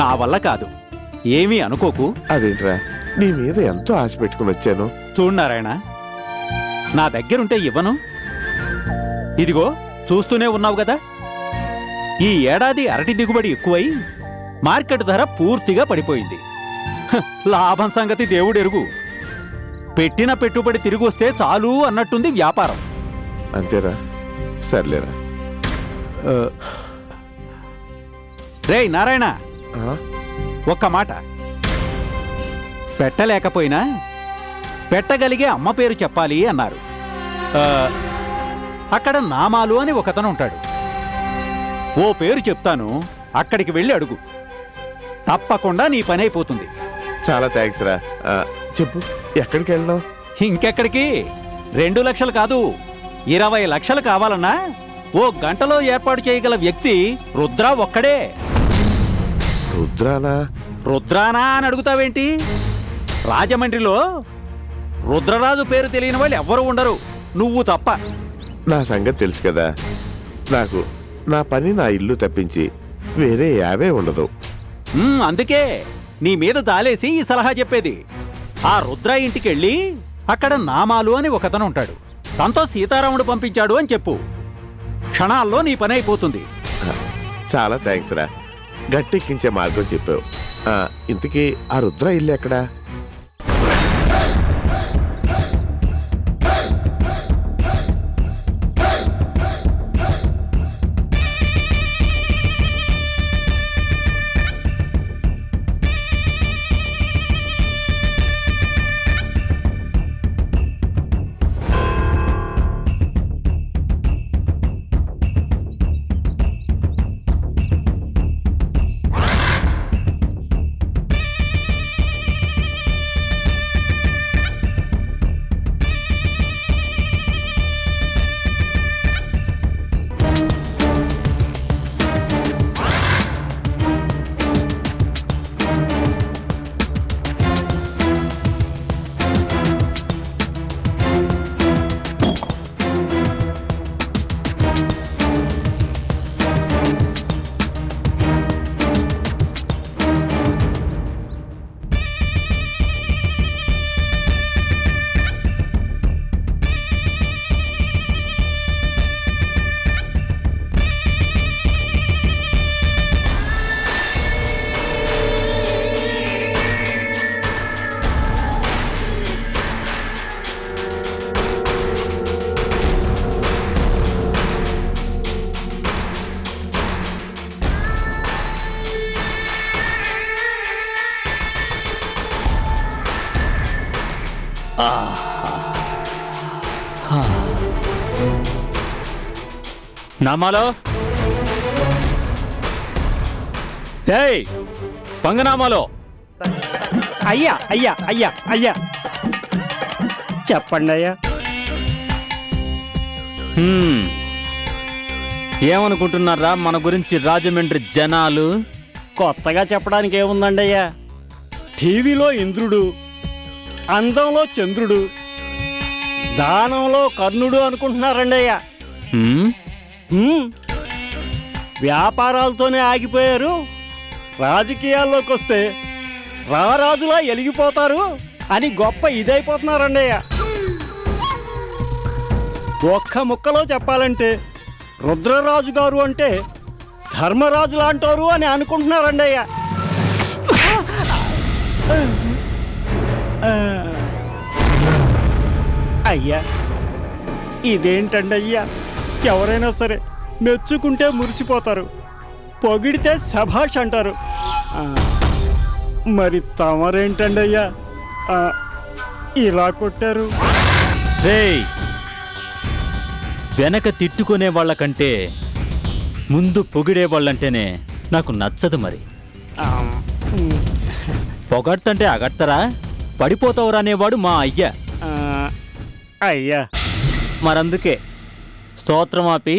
Speaker 7: నా వల్ల కాదు. ఏమీ అనుకోకు.
Speaker 5: అదేంట్రా, నీ మీద ఎంతో ఆశ పెట్టుకుని వచ్చాను.
Speaker 7: చూడు నారాయణ, నా దగ్గరుంటే ఇవ్వను. ఇదిగో చూస్తూనే ఉన్నావు కదా, ఈ ఏడాది అరటి దిగుబడి ఎక్కువై మార్కెట్ ధర పూర్తిగా పడిపోయింది. లాభం సంగతి దేవుడెరుగు. పెట్టిన పెట్టుబడి తిరిగి వస్తే చాలు అన్నట్టుంది వ్యాపారం.
Speaker 5: అంతేరా, సర్లేరా.
Speaker 7: రేయ్ నారాయణ, ఒక్క మాట. పెట్టలేకపోయినా పెట్టగలిగే అమ్మ పేరు చెప్పాలి అన్నారు. అక్కడ నామాలు అని ఒకతను ఉంటాడు. ఓ పేరు చెప్తాను, అక్కడికి వెళ్ళి అడుగు. తప్పకుండా నీ పని అయిపోతుంది.
Speaker 5: చాలా థ్యాంక్స్ రా. చెప్పు, ఎక్కడికి వెళ్ళినావు?
Speaker 7: ఇంకెక్కడికి? 2 లక్షలు కాదు, 20 లక్షలు కావాలన్నా ఓ గంటలో ఏర్పాటు చేయగల వ్యక్తి రుద్ర ఒక్కడే.
Speaker 5: రుద్రానా?
Speaker 7: రుద్రానా అని అడుగుతావేంటి? రాజమండ్రిలో రుద్రరాజు పేరు తెలియని వాళ్ళు ఎవ్వరూ ఉండరు, నువ్వు తప్ప.
Speaker 5: నా సంగతి తెలుసు కదా. నాకు నా పని, నా ఇల్లు తప్పించి వేరే యావే ఉండదు.
Speaker 7: అందుకే నీ మీద జాలేసి ఈ సలహా చెప్పేది. ఆ రుద్ర ఇంటికెళ్ళి అక్కడ నామాలు అని ఒకతను ఉంటాడు, తనతో సీతారాముడు పంపించాడు అని చెప్పు. క్షణాల్లో నీ పని అయిపోతుంది.
Speaker 5: చాలా థ్యాంక్స్ రా, గట్టెక్కించే మార్గం చెప్పావు. ఇంతకీ ఆ రుద్ర ఇల్లు ఎక్కడా?
Speaker 7: నామాలో ఏయ్ పంగనామాలో
Speaker 11: అయ్యా అయ్యా అయ్యా అయ్యా చెప్పండి అయ్యా.
Speaker 7: ఏమనుకుంటున్నారా మన గురించి రాజమండ్రి జనాలు?
Speaker 11: కొత్తగా చెప్పడానికి ఏముందండి అయ్యా, టీవీలో ఇంద్రుడు, అందంలో చంద్రుడు, దానంలో కర్ణుడు అనుకుంటున్నారండి అయ్యా. వ్యాపారాలతోనే ఆగిపోయారు, రాజకీయాల్లోకి వస్తే రారాజులా ఎలిగిపోతారు అని గొప్ప ఇదైపోతున్నారండి అయ్యా. ఒక్క ముక్కలో చెప్పాలంటే రుద్రరాజు గారు అంటే ధర్మరాజులు అంటారు అని అనుకుంటున్నారండి అయ్యా. అయ్యా ఇదేంటండి అయ్యా, ఎవరైనా సరే మెచ్చుకుంటే మురిసిపోతారు, పొగిడితే శభాష్ అంటారు. మరి తమరేంటండి అయ్యా ఇలా కొట్టారు?
Speaker 7: రేయ్, వెనక తిట్టుకునే వాళ్ళకంటే ముందు పొగిడే వాళ్ళంటేనే నాకు నచ్చదు. మరి పొగడ్తంటే అగడతారా, పడిపోతావురా అనేవాడు మా అయ్యా.
Speaker 11: అయ్యా
Speaker 7: మరందుకే స్తోత్రమాపి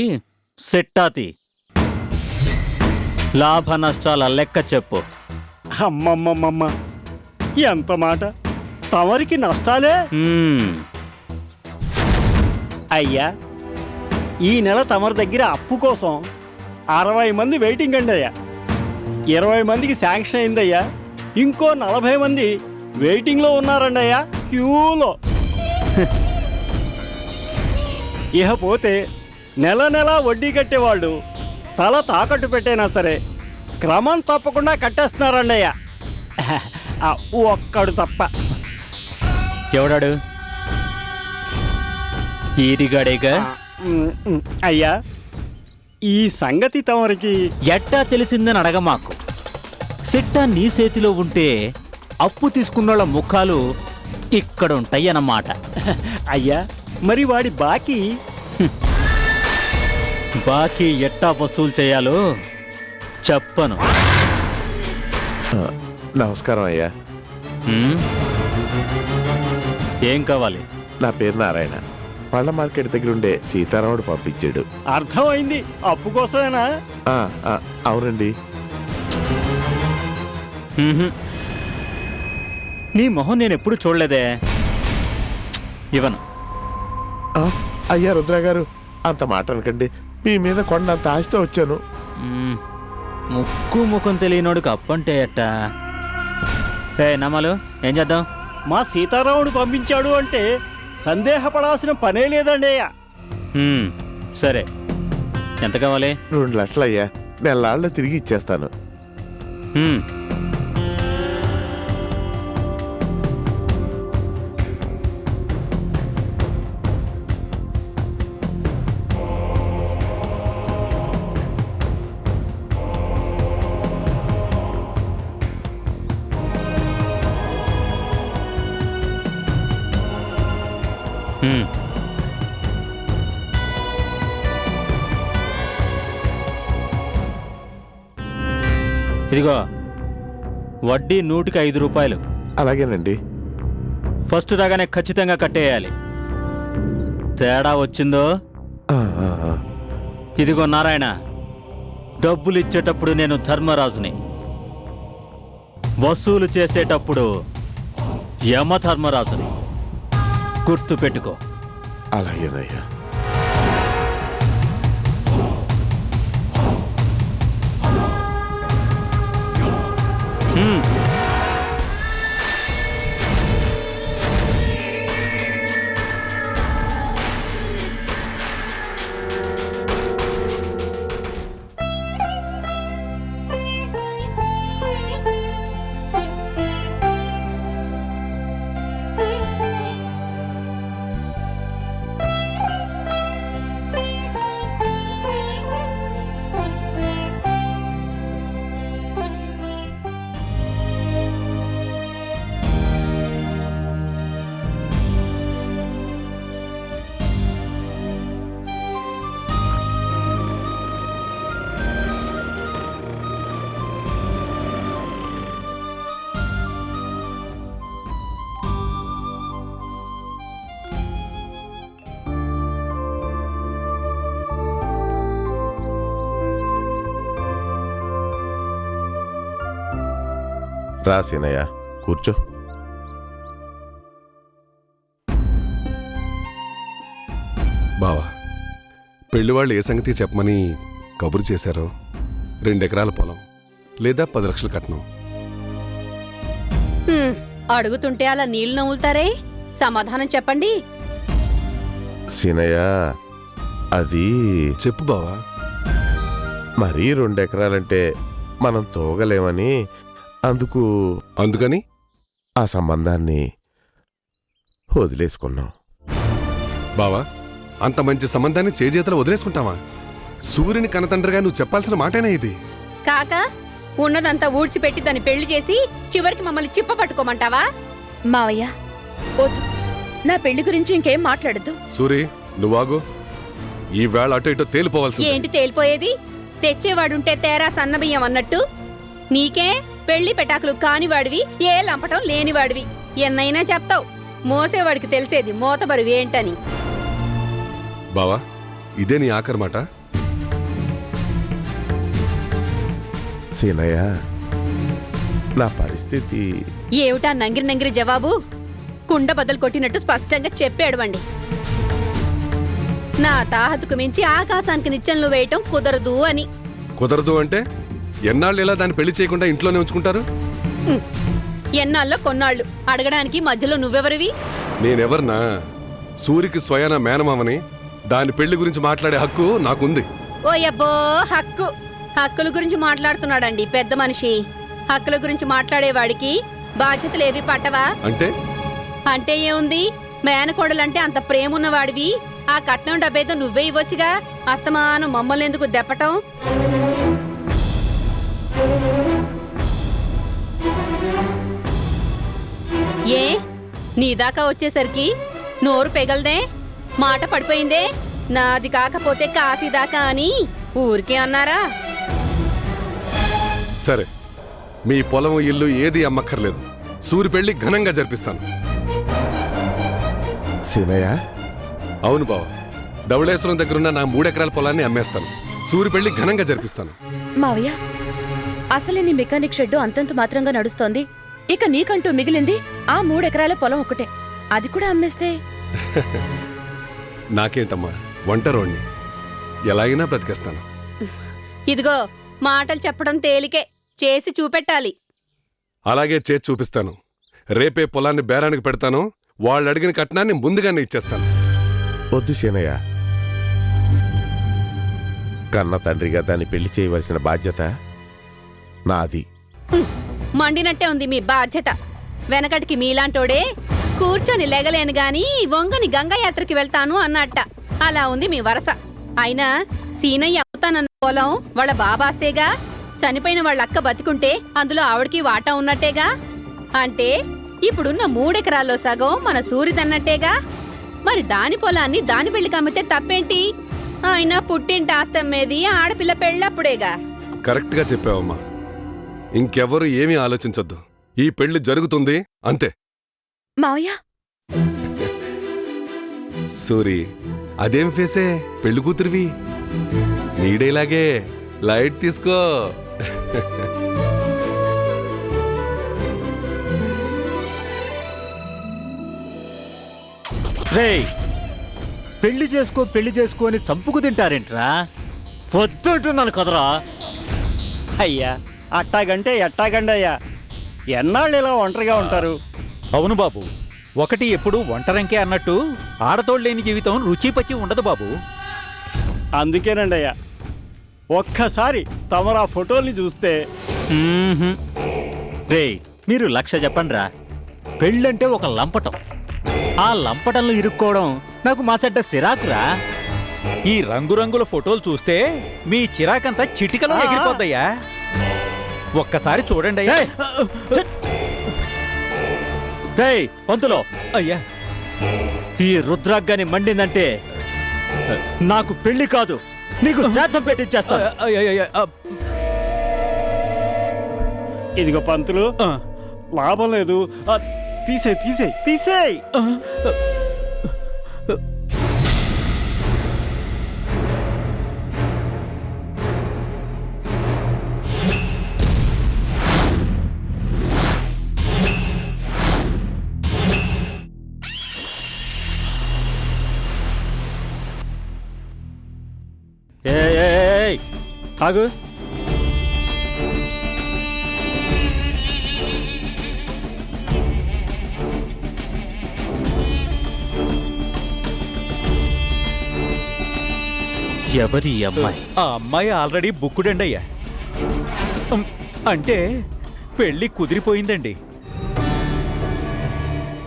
Speaker 7: సెట్టాతి లాభ నష్టాల లెక్క చెప్పు.
Speaker 11: అమ్మమ్మమ్మమ్మ, ఎంత మాట! తమరికి నష్టాలే? అయ్యా ఈ నెల తమరి దగ్గర అప్పు కోసం 60 మంది వెయిటింగ్ అండి అయ్యా. 20 మందికి శాంక్షన్ అయిందయ్యా, ఇంకో 40 మంది వెయిటింగ్లో ఉన్నారండి అయ్యా, క్యూలో. ఇకపోతే నెల నెల వడ్డీ కట్టేవాళ్ళు తల తాకట్టు పెట్టైనా సరే క్రమం తప్పకుండా కట్టేస్తున్నారండి అయ్యా. ఒక్కడు తప్ప.
Speaker 7: ఎవడాడు? ఈరిగాడేగా.
Speaker 11: అయ్యా ఈ సంగతి తమరికి
Speaker 7: ఎట్టా తెలిసిందని అడగ మాకు. సిట్టా నీ చేతిలో ఉంటే అప్పు తీసుకున్నోళ్ళ ముఖాలు ఇక్కడ ఉంటాయన్నమాట.
Speaker 11: అయ్యా మరి వాడి బాకీ
Speaker 7: బాకీ ఎట్టా వసూలు చేయాలో చెప్పను.
Speaker 5: నమస్కారం అయ్యా.
Speaker 7: ఏం కావాలి?
Speaker 5: నా పేరు నారాయణ. పళ్ళ మార్కెట్ దగ్గర ఉండే సీతారాముడు పంపించాడు.
Speaker 11: అర్థమైంది, అప్పు కోసమేనా?
Speaker 5: అవునండి.
Speaker 7: నీ మొహం నేను ఎప్పుడు చూడలేదే. ఇవ్వను.
Speaker 5: అయ్యా రుద్ర గారు, అంత మాట అనకండి. మీ మీద కొండంత ఆశతో వచ్చాను.
Speaker 7: ముక్కు ముఖం తెలియనోడికి అప్పంటే ఎట్టా? నమ్మలు ఏం చేద్దాం?
Speaker 11: మా సీతారాముడు పంపించాడు అంటే సందేహపడాల్సిన పనే లేదండి అయ్యా.
Speaker 7: సరే, ఎంత కావాలి?
Speaker 5: 2 లక్షలు అయ్యా, నెలల్లో తిరిగి ఇచ్చేస్తాను.
Speaker 7: ఇదిగో వడ్డీ 100కి 5 రూపాయలు.
Speaker 5: అలాగేనండి.
Speaker 7: ఫస్ట్ రాగానే ఖచ్చితంగా కట్టేయాలి. తేడా వచ్చిందో ఇదిగో నారాయణ, డబ్బులు ఇచ్చేటప్పుడు నేను ధర్మరాజుని, వసూలు చేసేటప్పుడు యమధర్మరాజుని. గుర్తు పెట్టుకో.
Speaker 5: అలాగేనయ్యా. రా సీనయ్య కూర్చో.
Speaker 6: బావా, పెళ్లి వాళ్ళు ఏ సంగతి చెప్పమని కబురు చేశారో 2 ఎకరాల పొలం లేదా 10 లక్షలు కట్నం.
Speaker 4: అడుగుతుంటే అలా నీళ్లు నవ్వులుతారే, సమాధానం చెప్పండి.
Speaker 5: సీనయ్య అది
Speaker 6: చెప్పు బావా.
Speaker 5: మరీ 2 ఎకరాలంటే మనం తోగలేమని
Speaker 6: అందుకని
Speaker 5: ఆ సంబంధాన్ని వదిలేసుకున్నాం.
Speaker 6: బావా, అంత మంచి సంబంధాన్ని చేజేతలు వదిలేసుకుంటావా? సూర్యుని కనతండ్రిగా నువ్వు చెప్పాల్సిన మాటేనా ఇది?
Speaker 4: కాక ఉన్నదంతా ఊడ్చిపెట్టి దాన్ని పెళ్లి చేసి చివరికి మమ్మల్ని చిప్ప పట్టుకోమంటావా?
Speaker 1: మావయ్య వద్దు, నా పెళ్లి గురించి ఇంకేం మాట్లాడద్దు.
Speaker 6: సూరి, నువ్వాగు. ఈ వేళ అటు ఇటు తేలిపోవాల్సి.
Speaker 4: ఏంటి తేలిపోయేది? తెచ్చేవాడుంటే తేరా సన్నబియ్యం అన్నట్టు నీకే పెళ్లి పెటాకులు కానివాడివి, ఏ లంపటం లేనివాడివి. ఎన్నైనా చెప్తావు, మోసేవాడికి తెలిసేది మోతబరువు ఏంటని.
Speaker 6: బావా, ఇదే నీ ఆఖరి మాట?
Speaker 5: సీనయ్య నా పరిస్థితి
Speaker 4: ఏమిటా నంగిరి నంగిరి జవాబు? కుండ బద్దలు కొట్టినట్టు స్పష్టంగా చెప్పాడువండి. నా తాహతుకు మించి ఆకాశానికి నిచ్చెనలు వేయటం కుదరదు అని.
Speaker 6: కుదరదు అంటే ఎన్నాళ్ళు ఇలా దాన్ని పెళ్లి చేయకుండా ఇంట్లోనే ఉంచుకుంటారు?
Speaker 4: ఎన్నాళ్ళో కొన్నాళ్ళు అడగడానికి మధ్యలో నువ్వెవరివి?
Speaker 6: నేనెవర్నా? సూరికి స్వయాన మేనమామని. దాని పెళ్లి గురించి మాట్లాడే హక్కు నాకుంది.
Speaker 4: ఓయబ్బో, హక్కుల గురించి మాట్లాడుతున్నాడండి పెద్ద మనిషి. హక్కుల గురించి మాట్లాడేవాడికి బాధ్యతలేవి పట్టవా? అంటే ఏముంది? మేనకోడలంటే అంత ప్రేమున్నవాడివి, ఆ కట్నం డబ్బేదో నువ్వే ఇవ్వచ్చుగా. అస్తమానం మమ్మల్ని ఎందుకు దెప్పటం? ఏ నీదాకా వచ్చేసరికి నోరు పెగలదే, మాట పడిపోయిందే. నాది కాకపోతే కాశీదాకా అని ఊరికే అన్నారా?
Speaker 6: సరే, మీ పొలం ఇల్లు ఏది అమ్మక్కర్లేదు. సూరి పెళ్లి ఘనంగా జరిపిస్తాను.
Speaker 5: సీనయ్య?
Speaker 6: అవును బావ, ధవళేశ్వరం దగ్గరున్న నా 3 ఎకరాల పొలాన్ని అమ్మేస్తాను. సూరి పెళ్లి ఘనంగా జరిపిస్తాను.
Speaker 1: మావయ్య, అసలే నీ మెకానిక్ షెడ్డు అంతంత మాత్రంగా నడుస్తోంది. ఇక నీకంటూ మిగిలింది ఆ 3 ఎకరాల పొలం ఒకటే. అది కూడా అమ్మేస్తే
Speaker 6: నాకేంటమ్మా, వంటరోణ్ణి ఎలాగైనా బ్రతికేస్తాను.
Speaker 4: ఇదిగో, మాటలు చెప్పడం తేలికే, చేసి చూపెట్టాలి.
Speaker 6: అలాగే చేసి చూపిస్తాను. రేపే పొలాన్ని బేరానికి పెడతాను. వాళ్ళు అడిగిన కట్నాన్ని ముందుగానే ఇచ్చేస్తాను.
Speaker 5: వద్దు సీనయ్య, కన్న తండ్రిగా దాన్ని పెళ్లి చేయవలసిన బాధ్యత నాది.
Speaker 4: మండినట్టే ఉంది మీ బాధ్యత. వెనకటికి మీలాంటోడే కూర్చొని లెగలేను గాని వంగని గంగాయాత్రకి వెళ్తాను అన్నట్ట. అలా ఉంది మీ వరస. అయినా సీనయ్య అవుతానన్న పొలం వాళ్ళ బాబాస్తేగా. చనిపోయిన వాళ్ళ అక్క బతికుంటే అందులో ఆవిడకి వాటా ఉన్నట్టేగా. అంటే ఇప్పుడున్న 3 ఎకరాల్లో సగం మన సూరిదన్నట్టేగా. మరి దాని పొలాన్ని దాని పెళ్లికి అమ్మితే తప్పేంటి? అయినా పుట్టింటి ఆస్తమ్మేది ఆడపిల్ల పెళ్ళప్పుడేగా.
Speaker 6: కరెక్ట్ గా చెప్పావమ్మా. ఇంకెవ్వరూ ఏమీ ఆలోచించొద్దు. ఈ పెళ్లి జరుగుతుంది అంతే.
Speaker 1: మావయ్య,
Speaker 6: సూరి, అదేం ఫేసే, పెళ్లి కూతురివి. నీడేలాగే లైట్ తీసుకో.
Speaker 11: రేయ్, పెళ్లి చేసుకో అని చంపుకు తింటారేంట్రా? పొద్దుంటున్నాను కదరా. అయ్యా, అట్టాగంటే ఎట్టాగండి అయ్యా. ఎన్నాళ్ళు ఇలా ఒంటరిగా ఉంటారు?
Speaker 7: అవును బాబు, ఒకటి ఎప్పుడు ఒంటరంకే అన్నట్టు ఆడతోళ్ళేని జీవితం రుచిపచ్చి ఉండదు బాబు.
Speaker 11: అందుకేనండి అయ్యా, ఒక్కసారి తమరా ఫోటోల్ని చూస్తే. రేయ్, మీరు 1,00,000 చెప్పండిరా. పెళ్ళంటే ఒక లంపటం. ఆ లంపటంలో ఇరుక్కోవడం నాకు మాసడ్డ సిరాకురా.
Speaker 7: ఈ రంగురంగుల ఫోటోలు చూస్తే మీ చిరాకంతా చిటికలో ఎగిరిపోద్దయ్యా. ఒక్కసారి చూడండి అయ్యా.
Speaker 11: రేయ్ పంతులో,
Speaker 7: అయ్యా,
Speaker 11: ఈ రుద్రాగ్గాని మండిందంటే నాకు పెళ్లి కాదు, నీకు శ్రాద్ధం పెట్టించేస్తాను. ఇదిగో పంతులు, లాభం లేదు. తీసేయ్. ఆగు.
Speaker 9: ఎవరి అమ్మాయి?
Speaker 7: ఆ అమ్మాయి ఆల్రెడీ బుక్కుడండి అయ్యా. అంటే పెళ్లి కుదిరిపోయిందండి.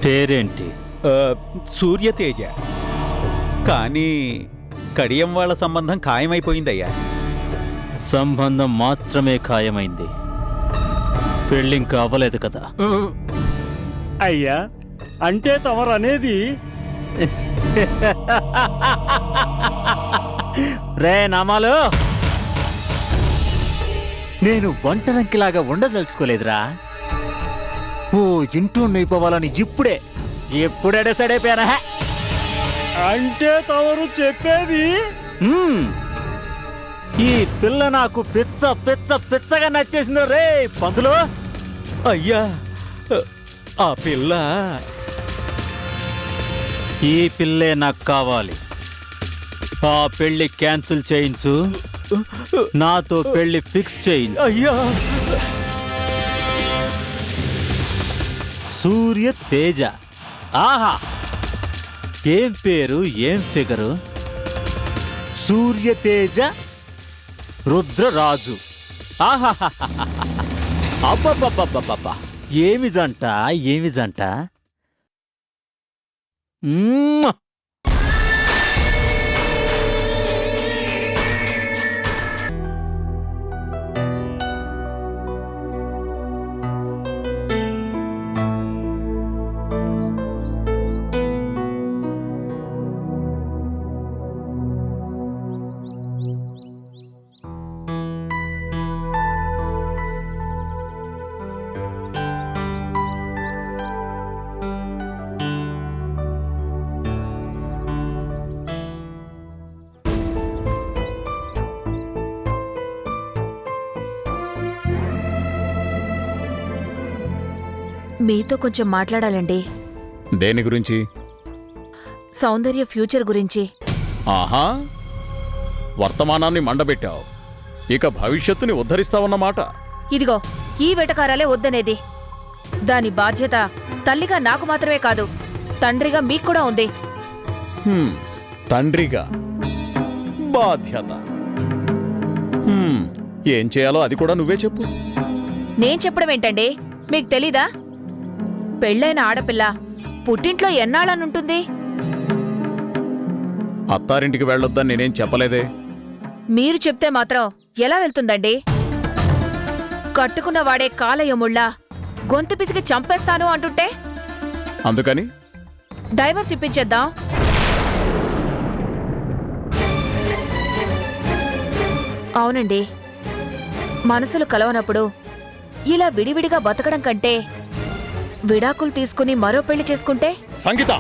Speaker 9: పేరేంటి?
Speaker 7: సూర్యతేజ. కానీ కడియం వాళ్ళ సంబంధం ఖాయమైపోయిందయ్యా.
Speaker 9: సంబంధం మాత్రమే ఖాయమైంది, పెళ్ళింకా అవ్వలేదు కదా?
Speaker 11: అయ్యా, అంటే తమరు అనేది
Speaker 9: రే నామాలు, నేను వంటలంకిలాగా ఉండదలుచుకోలేదురా. ఓ ఇంటూ నైపోవాలని ఇప్పుడే డిసైడ్ అయిపోయానా?
Speaker 11: అంటే తమరు చెప్పేది
Speaker 9: ఈ పిల్ల నాకు పిచ్చగా నచ్చేసిందో రే పంతులు.
Speaker 7: అయ్యా, ఆ పిల్ల
Speaker 9: ఈ పిల్లే నాకు కావాలి. ఆ పెళ్లి క్యాన్సిల్ చేయించు, నాతో పెళ్లి ఫిక్స్ చేయించు.
Speaker 7: అయ్యా,
Speaker 9: సూర్య తేజ. ఆహా, ఏం పేరు, ఏం ఫిగరు! సూర్య తేజ రుద్రరాజు. ఆహా, అబ్బబ్బబ్బబ్బబ్బా, ఏమి జంట, ఏమి జంట! మ్మ్.
Speaker 1: మీతో కొంచెం మాట్లాడాలండి.
Speaker 8: దేని గురించి?
Speaker 1: సౌందర్య ఫ్యూచర్ గురించి.
Speaker 8: ఆహా, వర్తమానాన్ని మండబెట్టావు, ఇక భవిష్యత్తుని ఉద్ధరిస్తావన్నమాట.
Speaker 1: ఇదిగో ఈ వెటకారాలే వద్దనేది. దాని బాధ్యత తల్లిగా నాకు మాత్రమే కాదు, తండ్రిగా మీకు కూడా ఉంది.
Speaker 8: తండ్రిగా బాధ్యత. ఏం చేయాలో అది కూడా నువ్వే చెప్పు.
Speaker 1: నేను చెప్పడం ఏంటండి, మీకు తెలీదా? పెళ్ళైన ఆడపిల్ల పుట్టింట్లో ఎన్నాళ్ళనుంటుంది?
Speaker 8: అత్తారింటికి వెళ్ళొద్దని నేనేం చెప్పలేదే.
Speaker 1: మీరు చెప్తే మాత్రం ఎలా వెళ్తుందండి? కట్టుకున్న వాడే కాలయముళ్ళా గొంతు పిసికి చంపేస్తాను అంటుంటే
Speaker 8: అందుకని
Speaker 1: డైవర్స్ ఇప్పించేద్దాం. అవునండి, మనసులు కలవనప్పుడు ఇలా విడివిడిగా బతకడం కంటే విడాకులు తీసుకుని మరో పెళ్లి చేసుకుంటే.
Speaker 8: సంగీత,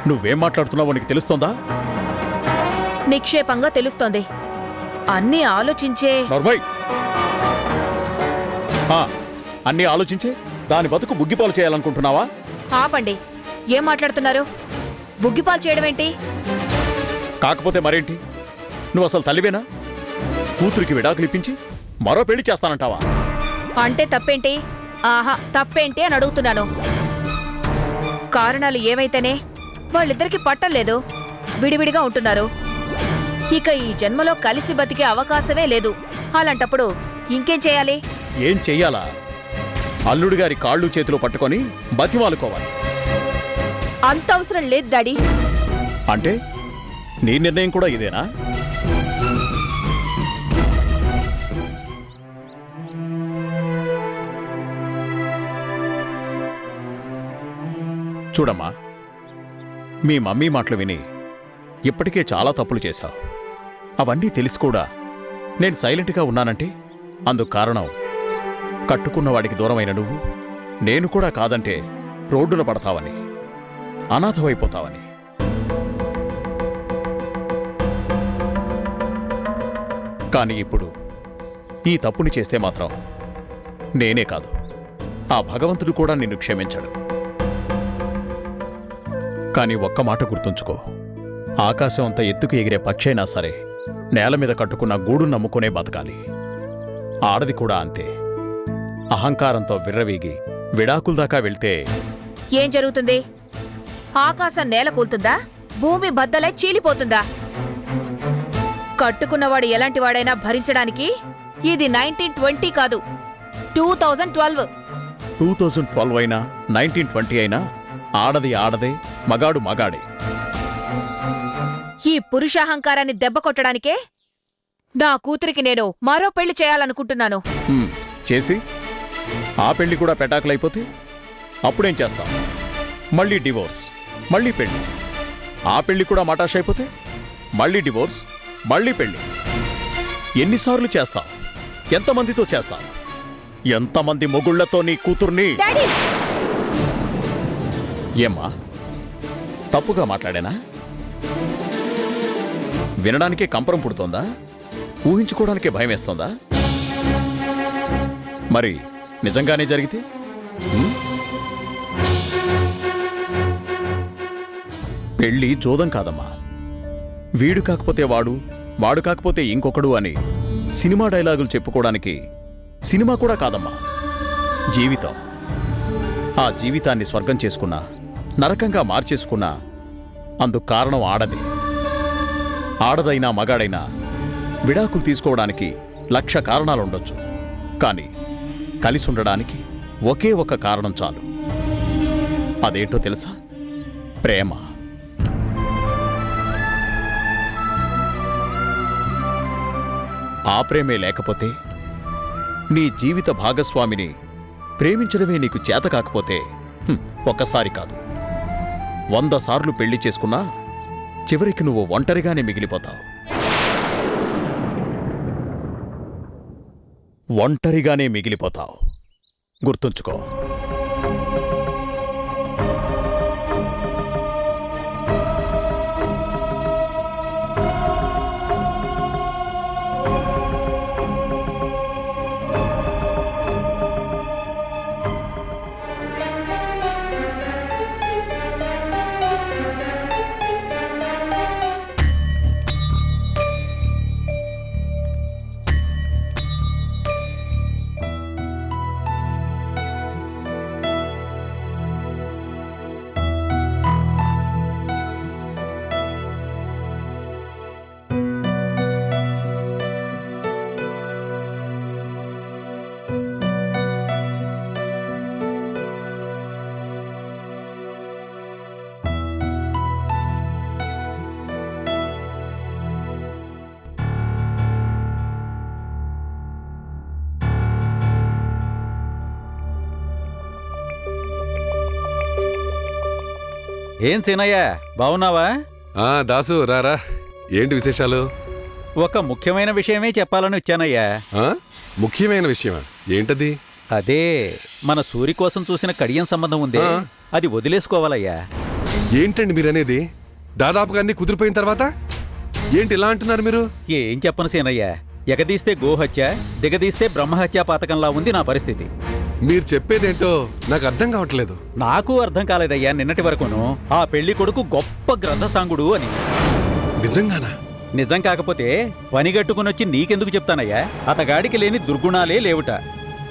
Speaker 8: నువ్వేం మాట్లాడుతున్నావో నీకు తెలుస్తోందా?
Speaker 1: నిక్షేపంగా తెలుస్తోంది. అన్నీ ఆలోచించే.
Speaker 8: నర్మయ్, అన్నీ ఆలోచించే దాని బతుకు బుగ్గిపాలు చేయాలనుకుంటున్నావా?
Speaker 1: ఆపండి, ఏం మాట్లాడుతున్నారు? బుగ్గిపాలు చేయడమేంటి?
Speaker 8: కాకపోతే మరేంటి, నువ్వు అసలు తల్లివేనా? కూతురికి విడాకులు ఇప్పించి మరో పెళ్లి చేస్తానంటావా?
Speaker 1: అంటే తప్పేంటి? ఆహా, తప్పేంటి అని అడుగుతున్నాను. కారణాలు ఏమైతేనే వాళ్ళిద్దరికి పట్టలేదు, విడివిడిగా ఉంటున్నారు. ఇక ఈ జన్మలో కలిసి బతికే అవకాశమే లేదు. అలాంటప్పుడు ఇంకేం చేయాలి?
Speaker 8: ఏం చెయ్యాలా? అల్లుడి గారి కాళ్ళు చేతులు పట్టుకొని బతిమాలుకోవాలి.
Speaker 2: అంత అవసరం లేదు డాడీ.
Speaker 8: అంటే నీ నిర్ణయం కూడా ఇదేనా? చూడమ్మా, మీ మమ్మీ మాటలు విని ఇప్పటికే చాలా తప్పులు చేశావు. అవన్నీ తెలిసి కూడా నేను సైలెంట్గా ఉన్నానంటే అందుకు కారణం కట్టుకున్నవాడికి దూరమైన నువ్వు, నేను కూడా కాదంటే రోడ్డున పడతావని, అనాథమైపోతావని. కానీ ఇప్పుడు ఈ తప్పుని చేస్తే మాత్రం నేనే కాదు, ఆ భగవంతుడు కూడా నిన్ను క్షమించడు. కానీ ఒక్క మాట గుర్తుంచుకో, ఆకాశం అంత ఎత్తుకు ఎగిరే పక్షైనా సరే నేల మీద కట్టుకున్న గూడు నమ్ముకునే బతకాలి. ఆడది కూడా అంతే. అహంకారంతో విర్రవీగి విడాకుల దాకా వెళ్తే
Speaker 4: ఏం జరుగుతుంది? ఆకాశం నేల కూలుతుందా? భూమి బద్దలై చీలిపోతుందా? కట్టుకున్నవాడు ఎలాంటి వాడైనా భరించడానికి ఇది 1920 కాదు, 2012.
Speaker 8: 2012 అయినా 1920 అయినా ఆడది ఆడదే, మగాడు మగాడే.
Speaker 4: ఈ పురుషాహంకారాన్ని దెబ్బ కొట్టడానికే నా కూతురికి నేను మరో పెళ్లి చేయాలనుకుంటున్నాను.
Speaker 8: చేసి ఆ పెళ్లి కూడా పెటాకులైపోతే అప్పుడేం చేస్తాం? మళ్ళీ డివోర్స్, మళ్ళీ పెళ్లి. ఆ పెళ్లి కూడా మటాష్ అయిపోతే మళ్ళీ డివోర్స్, మళ్ళీ పెళ్లి. ఎన్నిసార్లు చేస్తాం? ఎంతమందితో చేస్తాం? ఎంతమంది మొగుళ్లతో నీ కూతుర్ని? ఏమ్మా, తప్పుగా మాట్లాడానా? వినడానికే కంపరం పుడుతోందా? ఊహించుకోవడానికే భయం వేస్తోందా? మరి నిజంగానే జరిగితే? పెళ్ళి జోదం కాదమ్మా. వీడు కాకపోతే వాడు, వాడు కాకపోతే ఇంకొకడు అని సినిమా డైలాగులు చెప్పుకోవడానికి సినిమా కూడా కాదమ్మా, జీవితం. ఆ జీవితాన్ని స్వర్గం చేసుకున్నా, నరకంగా మార్చేసుకున్నా అందుకు కారణం ఆడది. ఆడదైనా మగాడైనా విడాకులు తీసుకోవడానికి 1,00,000 కారణాలుండొచ్చు, కానీ కలిసి ఉండడానికి ఒకే ఒక కారణం చాలు. అదేంటో తెలుసా? ప్రేమ. ఆ ప్రేమే లేకపోతే, నీ జీవిత భాగస్వామిని ప్రేమించడమే నీకు చేత కాకపోతే, ఒక్కసారి కాదు 100 సార్లు పెళ్లి చేసుకున్నా చివరికి నువ్వు ఒంటరిగానే మిగిలిపోతావు. ఒంటరిగానే మిగిలిపోతావు. గుర్తుంచుకో.
Speaker 7: ఏం సీనయ్య, బావున్నావా?
Speaker 6: దాసు రారా, ఏంటి విశేషాలు?
Speaker 7: ఒక ముఖ్యమైన విషయమే చెప్పాలని వచ్చానయ్యా.
Speaker 6: ముఖ్యమైన విషయమా? ఏంటది?
Speaker 7: అదే మన సూరి కోసం చూసిన కడియం సంబంధం ఉందే, అది వదిలేసుకోవాలయ్యా.
Speaker 6: ఏంటండి మీరనేది? దాదాపుగా అన్ని కుదిరిపోయిన తర్వాత ఏంటి ఇలా అంటున్నారు మీరు?
Speaker 7: ఏం చెప్పను సీనయ్య, ఎగదీస్తే గోహత్య, దిగదీస్తే బ్రహ్మహత్యా పాతకంలా ఉంది నా పరిస్థితి.
Speaker 6: మీరు చెప్పేదేంటో నాకు అర్థం కావట్లేదు.
Speaker 7: నాకు అర్థం కాలేదయ్యా నిన్నటి వరకును ఆ పెళ్లి కొడుకు గొప్ప గ్రంథసాంగుడు అని.
Speaker 6: నిజంగానా?
Speaker 7: నిజం కాకపోతే పనిగట్టుకునొచ్చి నీకెందుకు చెప్తానయ్యా? అతగాడికి లేని దుర్గుణాలే లేవుట.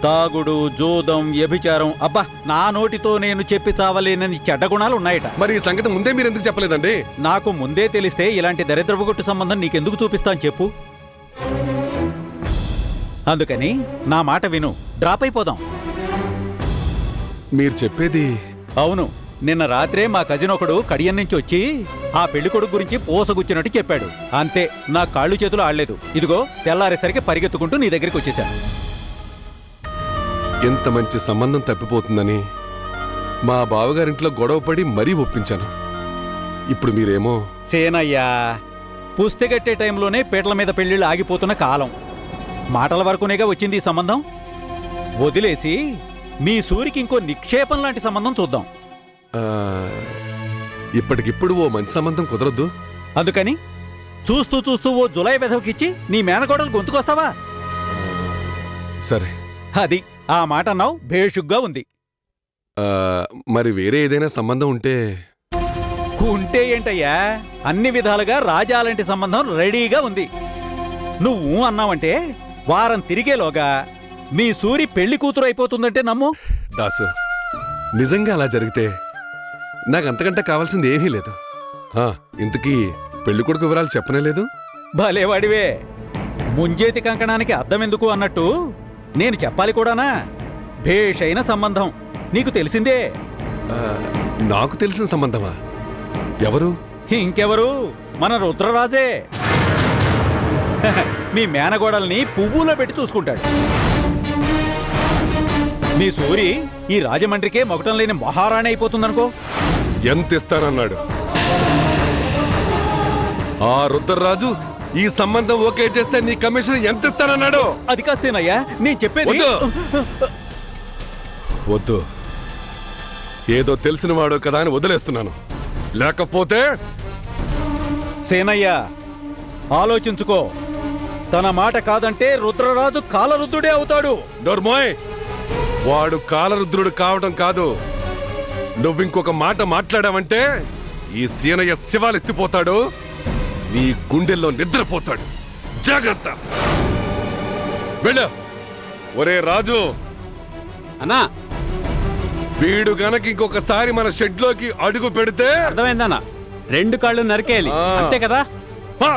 Speaker 7: తాగుడు, జోదం, వ్యభిచారం, అబ్బా నా నోటితో నేను చెప్పి చావలేనని చెడ్డ గుణాలు ఉన్నాయట.
Speaker 6: మరి ఈ సంగతి ముందే మీరు ఎందుకు చెప్పలేదండి?
Speaker 7: నాకు ముందే తెలిస్తే ఇలాంటి దరిద్రపుగొట్టు సంబంధం నీకెందుకు చూపిస్తాను చెప్పు. అందుకని నా మాట విను, డ్రాప్ అయిపోదాం.
Speaker 6: మీరు చెప్పేది?
Speaker 7: అవును, నిన్న రాత్రే మా కజిన్ ఒకడు కడియం నుంచి వచ్చి ఆ పెళ్లి కొడుకు గురించి పోసగుచ్చినట్టు చెప్పాడు. అంతే, నా కాళ్ళు చేతులు ఆడలేదు. ఇదిగో తెల్లారేసరికి పరిగెత్తుకుంటూ నీ దగ్గరికి వచ్చేశాను.
Speaker 6: ఎంత మంచి సంబంధం తప్పిపోతుందని మా బావగారింట్లో గొడవపడి మరీ ఒప్పించాను. ఇప్పుడు మీరేమో.
Speaker 7: సేనయ్యా, పుస్తెగట్టే టైంలోనే పీటల మీద పెళ్లిళ్ళు ఆగిపోతున్న కాలం. మాటల వరకునేగా వచ్చింది ఈ సంబంధం. వదిలేసి మీ సూరికి ఇంకో నిక్షేపం లాంటి సంబంధం చూద్దాం.
Speaker 6: ఇప్పటికిప్పుడు ఓ మంచి సంబంధం కుదరద్దు.
Speaker 7: అందుకని చూస్తూ చూస్తూ ఓ జులై వెధవకిచ్చి నీ మేనకోడలు గొంతుకొస్తావా?
Speaker 6: సరే,
Speaker 7: అది ఆ మాట అన్నావు, భేషుగ్గా ఉంది.
Speaker 6: మరి వేరే ఏదైనా సంబంధం ఉంటే?
Speaker 7: ఉంటే ఏంటయ్యా, అన్ని విధాలుగా రాజాలాంటి సంబంధం రెడీగా ఉంది. నువ్వు అన్నావంటే వారం తిరిగేలోగా మీ సూరి పెళ్లి కూతురు అయిపోతుందంటే నమ్ము.
Speaker 6: దాసు, నిజంగా అలా జరిగితే నాకు అంతకంటే కావాల్సింది ఏమీ లేదు. ఇంతకీ పెళ్లి కొడుకు వివరాలు చెప్పనే లేదు.
Speaker 7: భలేవాడివే, ముంజేతి కంకణానికి అద్దం ఎందుకు అన్నట్టు నేను చెప్పాలి కూడానా? భేషైన సంబంధం, నీకు తెలిసిందే.
Speaker 6: నాకు తెలిసిన సంబంధమా? ఎవరు?
Speaker 7: ఇంకెవరు, మన రుద్రరాజే. మీ మేనగోడల్ని పువ్వులో పెట్టి చూసుకుంటాడు. మీ సూరి ఈ రాజమండ్రికే మొగటం లేని మహారాణి అయిపోతుందనుకో.
Speaker 6: ఎంత ఇస్తానన్నాడు ఆ రుద్రరాజు? ఈ సంబంధం ఓకే చేస్తే నీ కమిషన్ ఎంత ఇస్తానన్నాడు?
Speaker 7: అది కాసేనయ్యా నేను చెప్పేది.
Speaker 6: వద్దు. వద్దు, ఏదో తెలిసినవాడు కదా అని వదిలేస్తున్నాను. లేకపోతే
Speaker 7: సేనయ్య ఆలోచించుకో. తన మాట కాదంటే రుద్రరాజు కాలరుద్రుడే అవుతాడు.
Speaker 6: నోర్మోయ్, వాడు కాలరుద్రుడు కావడం కాదు, నువ్వింకొక మాట మాట్లాడావంటే ఈ సీనయ్య శివాలెత్తిపోతాడు, నీ గుండెల్లో నిద్రపోతాడు. జాగ్రత్త. వెళ్ళు. ఒరే రాజు
Speaker 11: అన్నా,
Speaker 6: వీడు గనక ఇంకొకసారి మన షెడ్లోకి అడుగు పెడితే
Speaker 11: అర్థమైందన్నా, 2 కాళ్ళు నరికేయాలి,
Speaker 6: ఆ.
Speaker 11: అంతే కదా?
Speaker 6: హా!